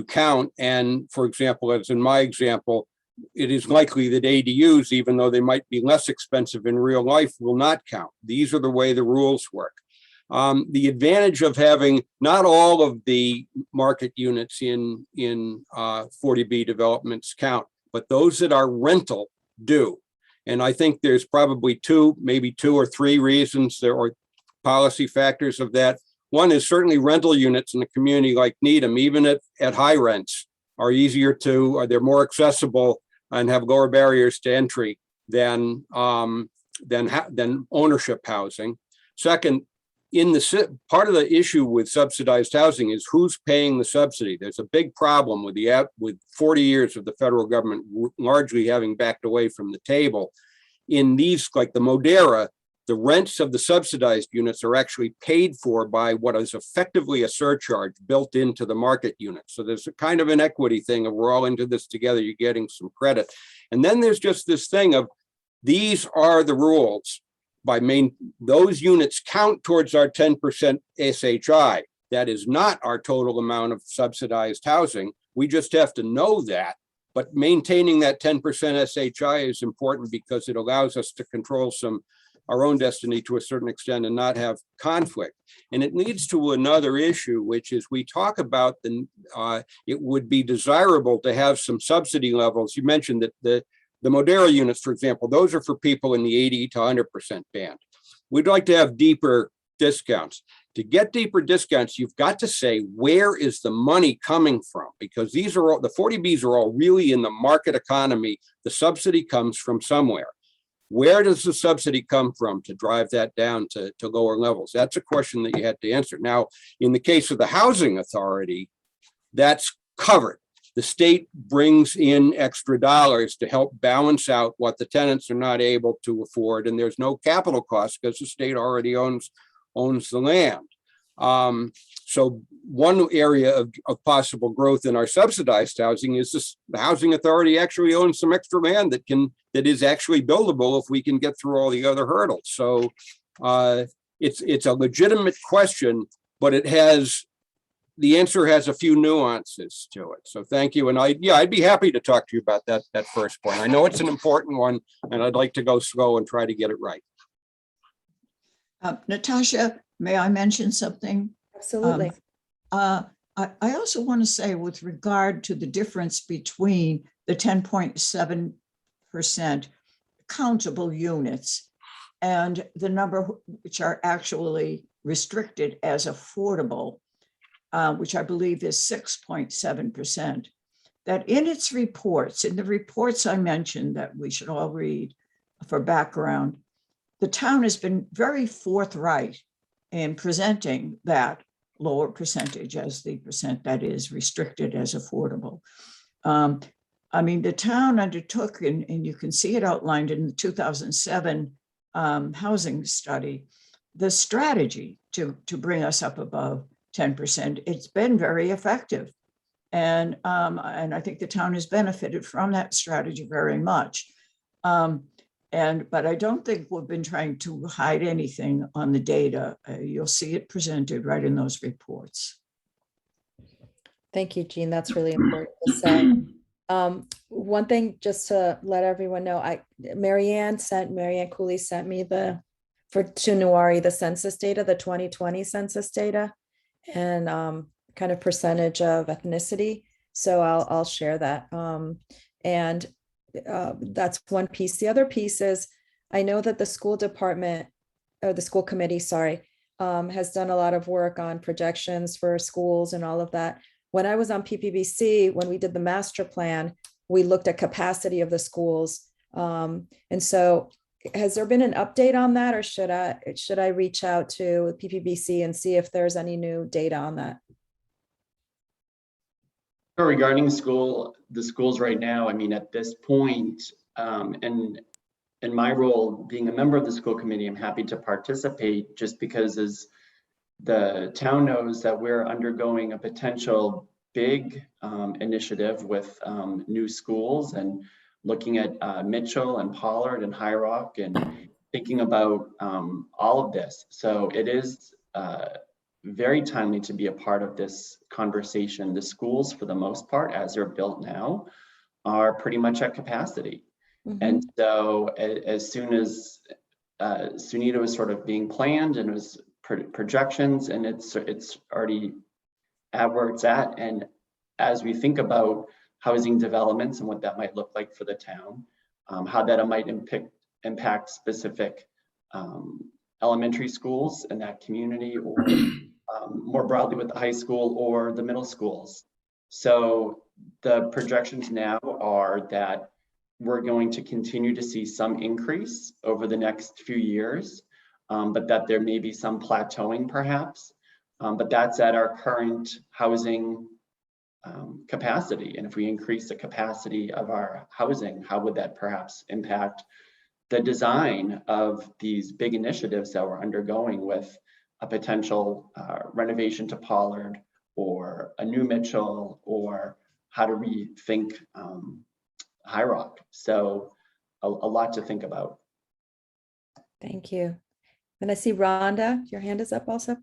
count. And for example, as in my example, it is likely that ADUs, even though they might be less expensive in real life, will not count. These are the way the rules work. The advantage of having not all of the market units in 40B developments count, but those that are rental do. And I think there's probably maybe two or three reasons there are policy factors of that. One is certainly rental units in a community like Needham, even at high rents, are easier to, or they're more accessible and have lower barriers to entry than ownership housing. Second, part of the issue with subsidized housing is who's paying the subsidy. There's a big problem with 40 years of the federal government largely having backed away from the table. In these, like the Modera, the rents of the subsidized units are actually paid for by what is effectively a surcharge built into the market unit. So there's a kind of an equity thing of we're all into this together, you're getting some credit. And then there's just this thing of these are the rules. Those units count towards our 10% SHI. That is not our total amount of subsidized housing. We just have to know that. But maintaining that 10% SHI is important because it allows us to control our own destiny to a certain extent and not have conflict. And it leads to another issue, which is we talk about it would be desirable to have some subsidy levels. You mentioned that the Modera units, for example, those are for people in the 80 to 100% band. We'd like to have deeper discounts. To get deeper discounts, you've got to say, where is the money coming from? Because these are all, the 40Bs are all really in the market economy. The subsidy comes from somewhere. Where does the subsidy come from to drive that down to lower levels? That's a question that you had to answer. Now, in the case of the housing authority, that's covered. The state brings in extra dollars to help balance out what the tenants are not able to afford, and there's no capital cost because the state already owns the land. So one area of possible growth in our subsidized housing is the housing authority actually owns some extra land that is actually buildable if we can get through all the other hurdles. So it's a legitimate question, but the answer has a few nuances to it. So thank you. And I'd be happy to talk to you about that first point. I know it's an important one and I'd like to go slow and try to get it right. Natasha, may I mention something? Absolutely. I also want to say with regard to the difference between the 10.7% countable units and the number which are actually restricted as affordable, which I believe is 6.7%, that in its reports, in the reports I mentioned that we should all read for background, the town has been very forthright in presenting that lower percentage as the percent that is restricted as affordable. I mean, the town undertook, and you can see it outlined in the 2007 housing study, the strategy to bring us up above 10%. It's been very effective. And I think the town has benefited from that strategy very much. But I don't think we've been trying to hide anything on the data. You'll see it presented right in those reports. Thank you, Jean. That's really important to say. One thing just to let everyone know, Marianne Cooley sent me for January, the census data, the 2020 census data, and kind of percentage of ethnicity. So I'll share that. That's one piece. The other piece is, I know that the school department, or the school committee, has done a lot of work on projections for schools and all of that. When I was on PPBC, when we did the master plan, we looked at capacity of the schools. And so has there been an update on that, or should I reach out to PPBC and see if there's any new data on that? Regarding the schools right now, I mean, at this point, and in my role being a member of the school committee, I'm happy to participate just because as the town knows that we're undergoing a potential big initiative with new schools and looking at Mitchell and Pollard and High Rock and thinking about all of this. So it is very timely to be a part of this conversation. The schools, for the most part, as they're built now, are pretty much at capacity. And so as soon as SUNITA was sort of being planned and it was projections, and it's already at where it's at. And as we think about housing developments and what that might look like for the town, how that might impact specific elementary schools in that community, or more broadly with the high school or the middle schools. So the projections now are that we're going to continue to see some increase over the next few years, but that there may be some plateauing perhaps, but that's at our current housing capacity. And if we increase the capacity of our housing, how would that perhaps impact the design of these big initiatives that we're undergoing with a potential renovation to Pollard or a new Mitchell, or how to rethink High Rock? So a lot to think about. Thank you. And I see Rhonda, your hand is up also.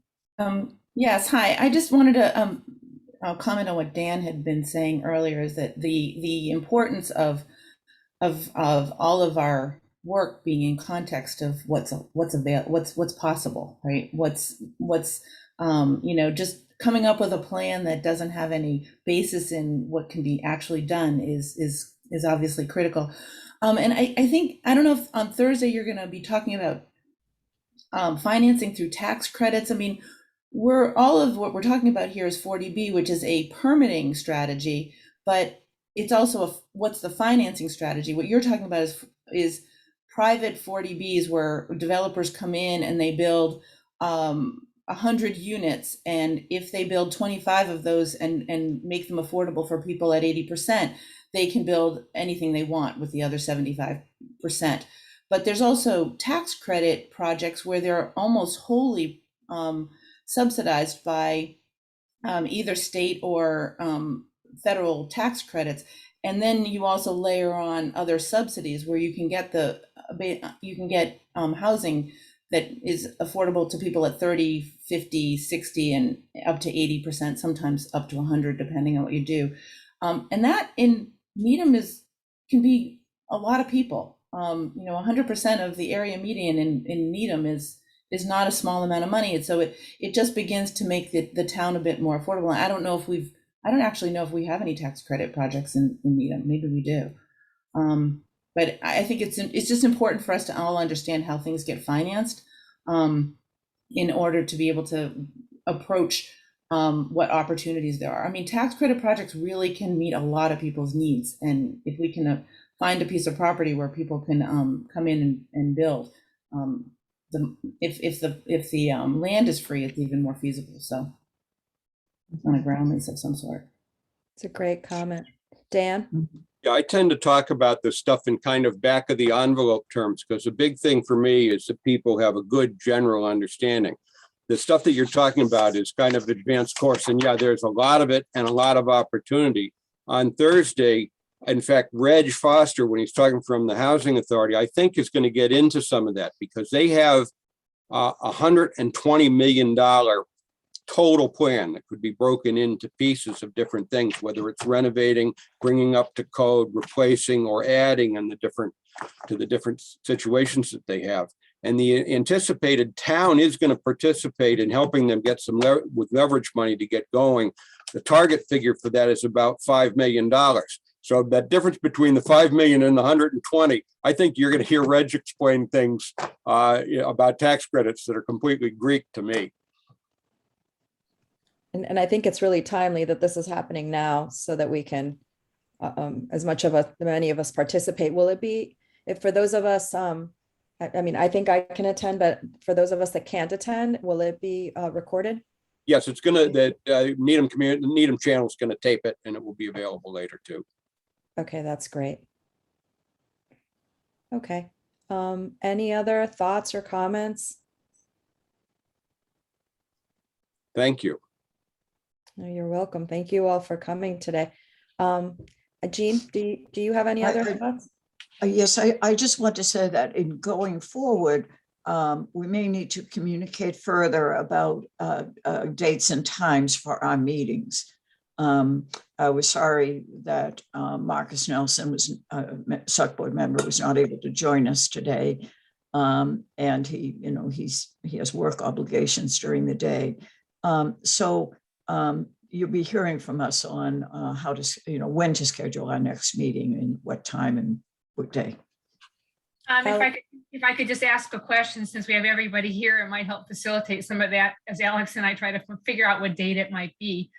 Yes, hi. I just wanted to comment on what Dan had been saying earlier, is that the importance of all of our work being in context of what's possible, right? What's just coming up with a plan that doesn't have any basis in what can be actually done is obviously critical. And I think, I don't know if on Thursday you're going to be talking about financing through tax credits. I mean, all of what we're talking about here is 40B, which is a permitting strategy, but it's also what's the financing strategy. What you're talking about is private 40Bs where developers come in and they build 100 units, and if they build 25 of those and make them affordable for people at 80%, they can build anything they want with the other 75%. But there's also tax credit projects where they're almost wholly subsidized by either state or federal tax credits. And then you also layer on other subsidies where you can get housing that is affordable to people at 30, 50, 60, and up to 80%, sometimes up to 100, depending on what you do. And that in Needham can be a lot of people. 100% of the area median in Needham is not a small amount of money. And so it just begins to make the town a bit more affordable. And I don't actually know if we have any tax credit projects in Needham. Maybe we do. But I think it's just important for us to all understand how things get financed in order to be able to approach what opportunities there are. I mean, tax credit projects really can meet a lot of people's needs. And if we can find a piece of property where people can come in and build, if the land is free, it's even more feasible. So on a ground lease of some sort. It's a great comment. Dan? Yeah, I tend to talk about this stuff in kind of back of the envelope terms, because the big thing for me is that people have a good general understanding. The stuff that you're talking about is kind of advanced course. And yeah, there's a lot of it and a lot of opportunity. On Thursday, in fact, Reg Foster, when he's talking from the Housing Authority, I think is going to get into some of that, because they have $120 million total plan that could be broken into pieces of different things, whether it's renovating, bringing up to code, replacing, or adding in the different situations that they have. And the anticipated town is going to participate in helping them get some with leverage money to get going. The target figure for that is about $5 million. So that difference between the 5 million and the 120, I think you're going to hear Reg explain things about tax credits that are completely Greek to me. And I think it's really timely that this is happening now, so that we can, many of us participate. Will it be, if for those of us I mean, I think I can attend, but for those of us that can't attend, will it be recorded? Yes, it's Needham channel is gonna tape it and it will be available later too. Okay, that's great. Okay, any other thoughts or comments? Thank you. No, you're welcome. Thank you all for coming today. Jean, do you have any other thoughts? Yes, I just want to say that in going forward, we may need to communicate further about dates and times for our meetings. I was sorry that Marcus Nelson was select board member was not able to join us today. And he has work obligations during the day. So you'll be hearing from us on how to, when to schedule our next meeting and what time and what day. If I could just ask a question, since we have everybody here, it might help facilitate some of that as Alex and I try to figure out what date it might be.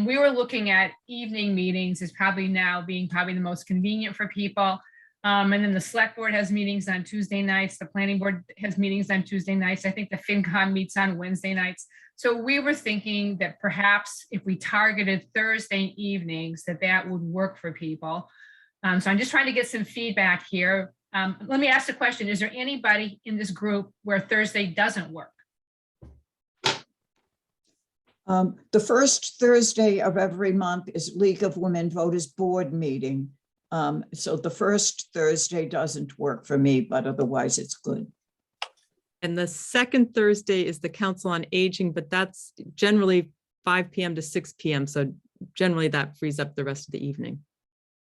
We were looking at evening meetings as probably the most convenient for people. And then the select board has meetings on Tuesday nights. The planning board has meetings on Tuesday nights. I think the FinCom meets on Wednesday nights. So we were thinking that perhaps if we targeted Thursday evenings, that would work for people. So I'm just trying to get some feedback here. Let me ask the question. Is there anybody in this group where Thursday doesn't work? The first Thursday of every month is League of Women Voters Board meeting. So the first Thursday doesn't work for me, but otherwise it's good. And the second Thursday is the Council on Aging, but that's generally 5 p.m. to 6 p.m. So generally that frees up the rest of the evening.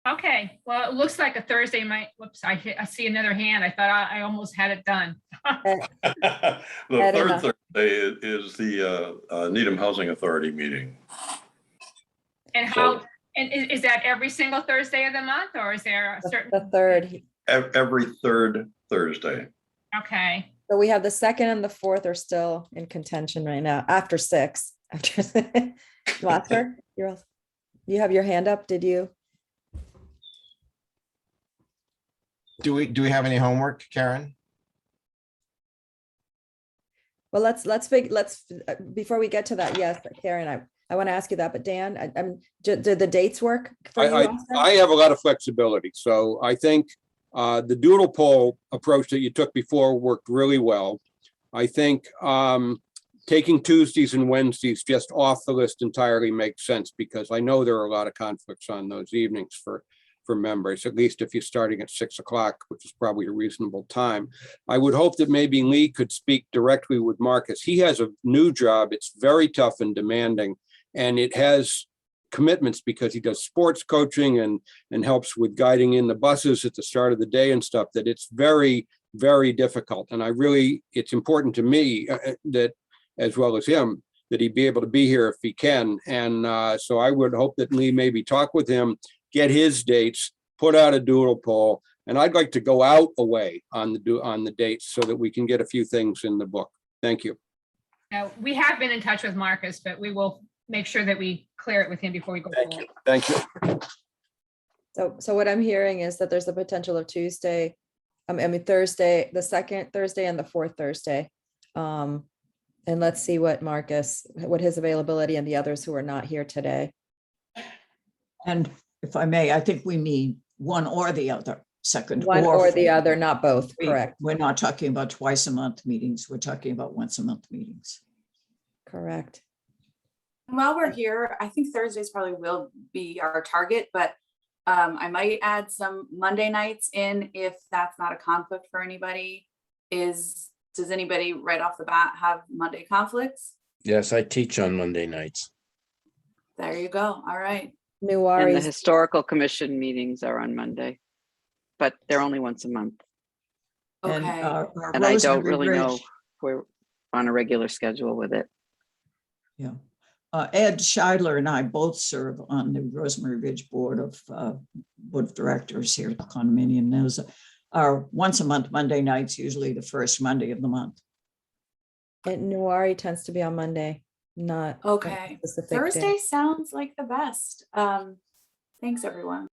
Okay, well, it looks like a Thursday might, whoops, I see another hand. I thought I almost had it done. The third Thursday is the Needham Housing Authority meeting. And is that every single Thursday of the month, or is there a certain? The third. Every third Thursday. Okay. So we have the second and the fourth are still in contention right now, after 6. Oscar, you have your hand up, did you? Do we have any homework, Karen? Well, let's before we get to that, yes, Karen, I want to ask you that, but Dan, did the dates work for you? I have a lot of flexibility, so I think the doodle poll approach that you took before worked really well. I think taking Tuesdays and Wednesdays just off the list entirely makes sense, because I know there are a lot of conflicts on those evenings for members, at least if you're starting at 6 o'clock, which is probably a reasonable time. I would hope that maybe Lee could speak directly with Marcus. He has a new job. It's very tough and demanding, and it has commitments because he does sports coaching and helps with guiding in the buses at the start of the day and stuff, that it's very, very difficult. And it's important to me that, as well as him, that he be able to be here if he can. And so I would hope that Lee maybe talk with him, get his dates, put out a doodle poll, and I'd like to go out away on the dates so that we can get a few things in the book. Thank you. Now, we have been in touch with Marcus, but we will make sure that we clear it with him before we go forward. Thank you. So what I'm hearing is that there's the potential of Tuesday, Thursday, the second Thursday and the fourth Thursday. And let's see what his availability and the others who are not here today. And if I may, I think we mean one or the other, second One or the other, not both, correct. We're not talking about twice a month meetings. We're talking about once a month meetings. Correct. While we're here, I think Thursdays probably will be our target, but I might add some Monday nights in if that's not a conflict for anybody. Does anybody right off the bat have Monday conflicts? Yes, I teach on Monday nights. There you go. All right. And the historical commission meetings are on Monday, but they're only once a month. Okay. And I don't really know if we're on a regular schedule with it. Yeah. Ed Scheidler and I both serve on the Rosemary Ridge Board of Directors here at the condominium. Those are once a month, Monday nights, usually the first Monday of the month. And Nuari tends to be on Monday, not okay. Thursday sounds like the best. Thanks, everyone.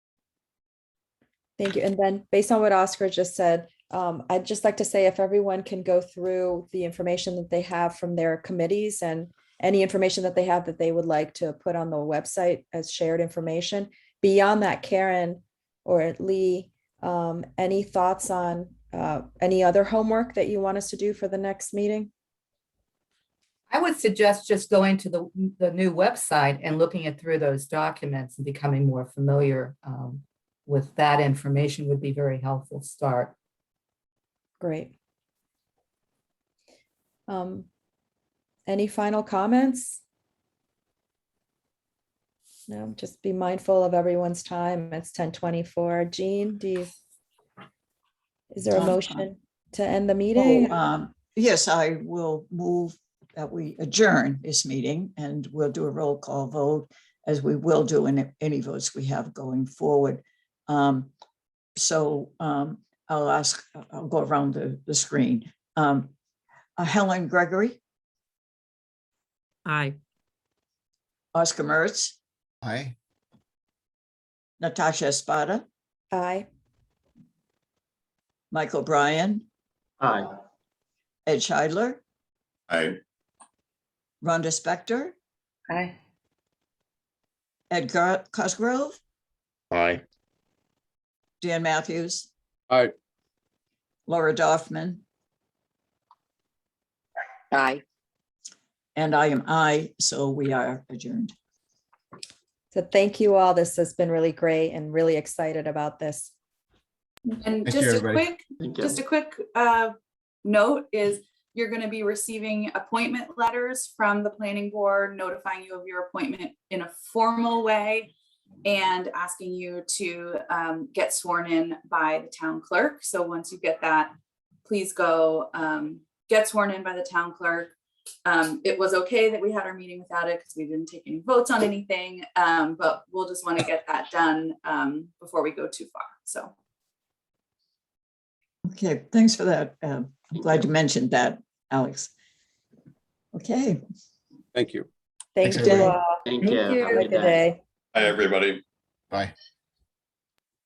Thank you. And then based on what Oscar just said, I'd just like to say if everyone can go through the information that they have from their committees and any information that they have that they would like to put on the website as shared information. Beyond that, Karen or Lee, any thoughts on any other homework that you want us to do for the next meeting? I would suggest just going to the new website and looking at through those documents and becoming more familiar with that information would be very helpful start. Great. Any final comments? No, just be mindful of everyone's time. It's 10:24. Jean, is there a motion to end the meeting? Yes, I will move that we adjourn this meeting, and we'll do a roll call vote, as we will do in any votes we have going forward. I'll go around the screen. Helen Gregory, Aye. Oscar Mertz, Aye. Natasha Espada, Aye. Mike O'Brien, Aye. Ed Scheidler, I, Rhonda Specter, Aye. Ed Cosgrove, Aye. Dan Matthews, Aye. Laura Doffman, Aye. and I am aye, so we are adjourned. So thank you all. This has been really great and really excited about this. And Thank you, just a everybody. quick note is you're going to be receiving appointment letters from the planning board notifying you of your appointment in a formal way and asking you to get sworn in by the town clerk. So once you get that, please go get sworn in by the town clerk. It was okay that we had our meeting without it because we didn't take any votes on anything, but we'll just want to get that done before we go too far. So. Okay, thanks for that. I'm glad you mentioned that, Alex. Okay. Thank you. Thank Thanks, you everybody. all. Thank you. Have a Have a good good day. day. hi, everybody. Bye.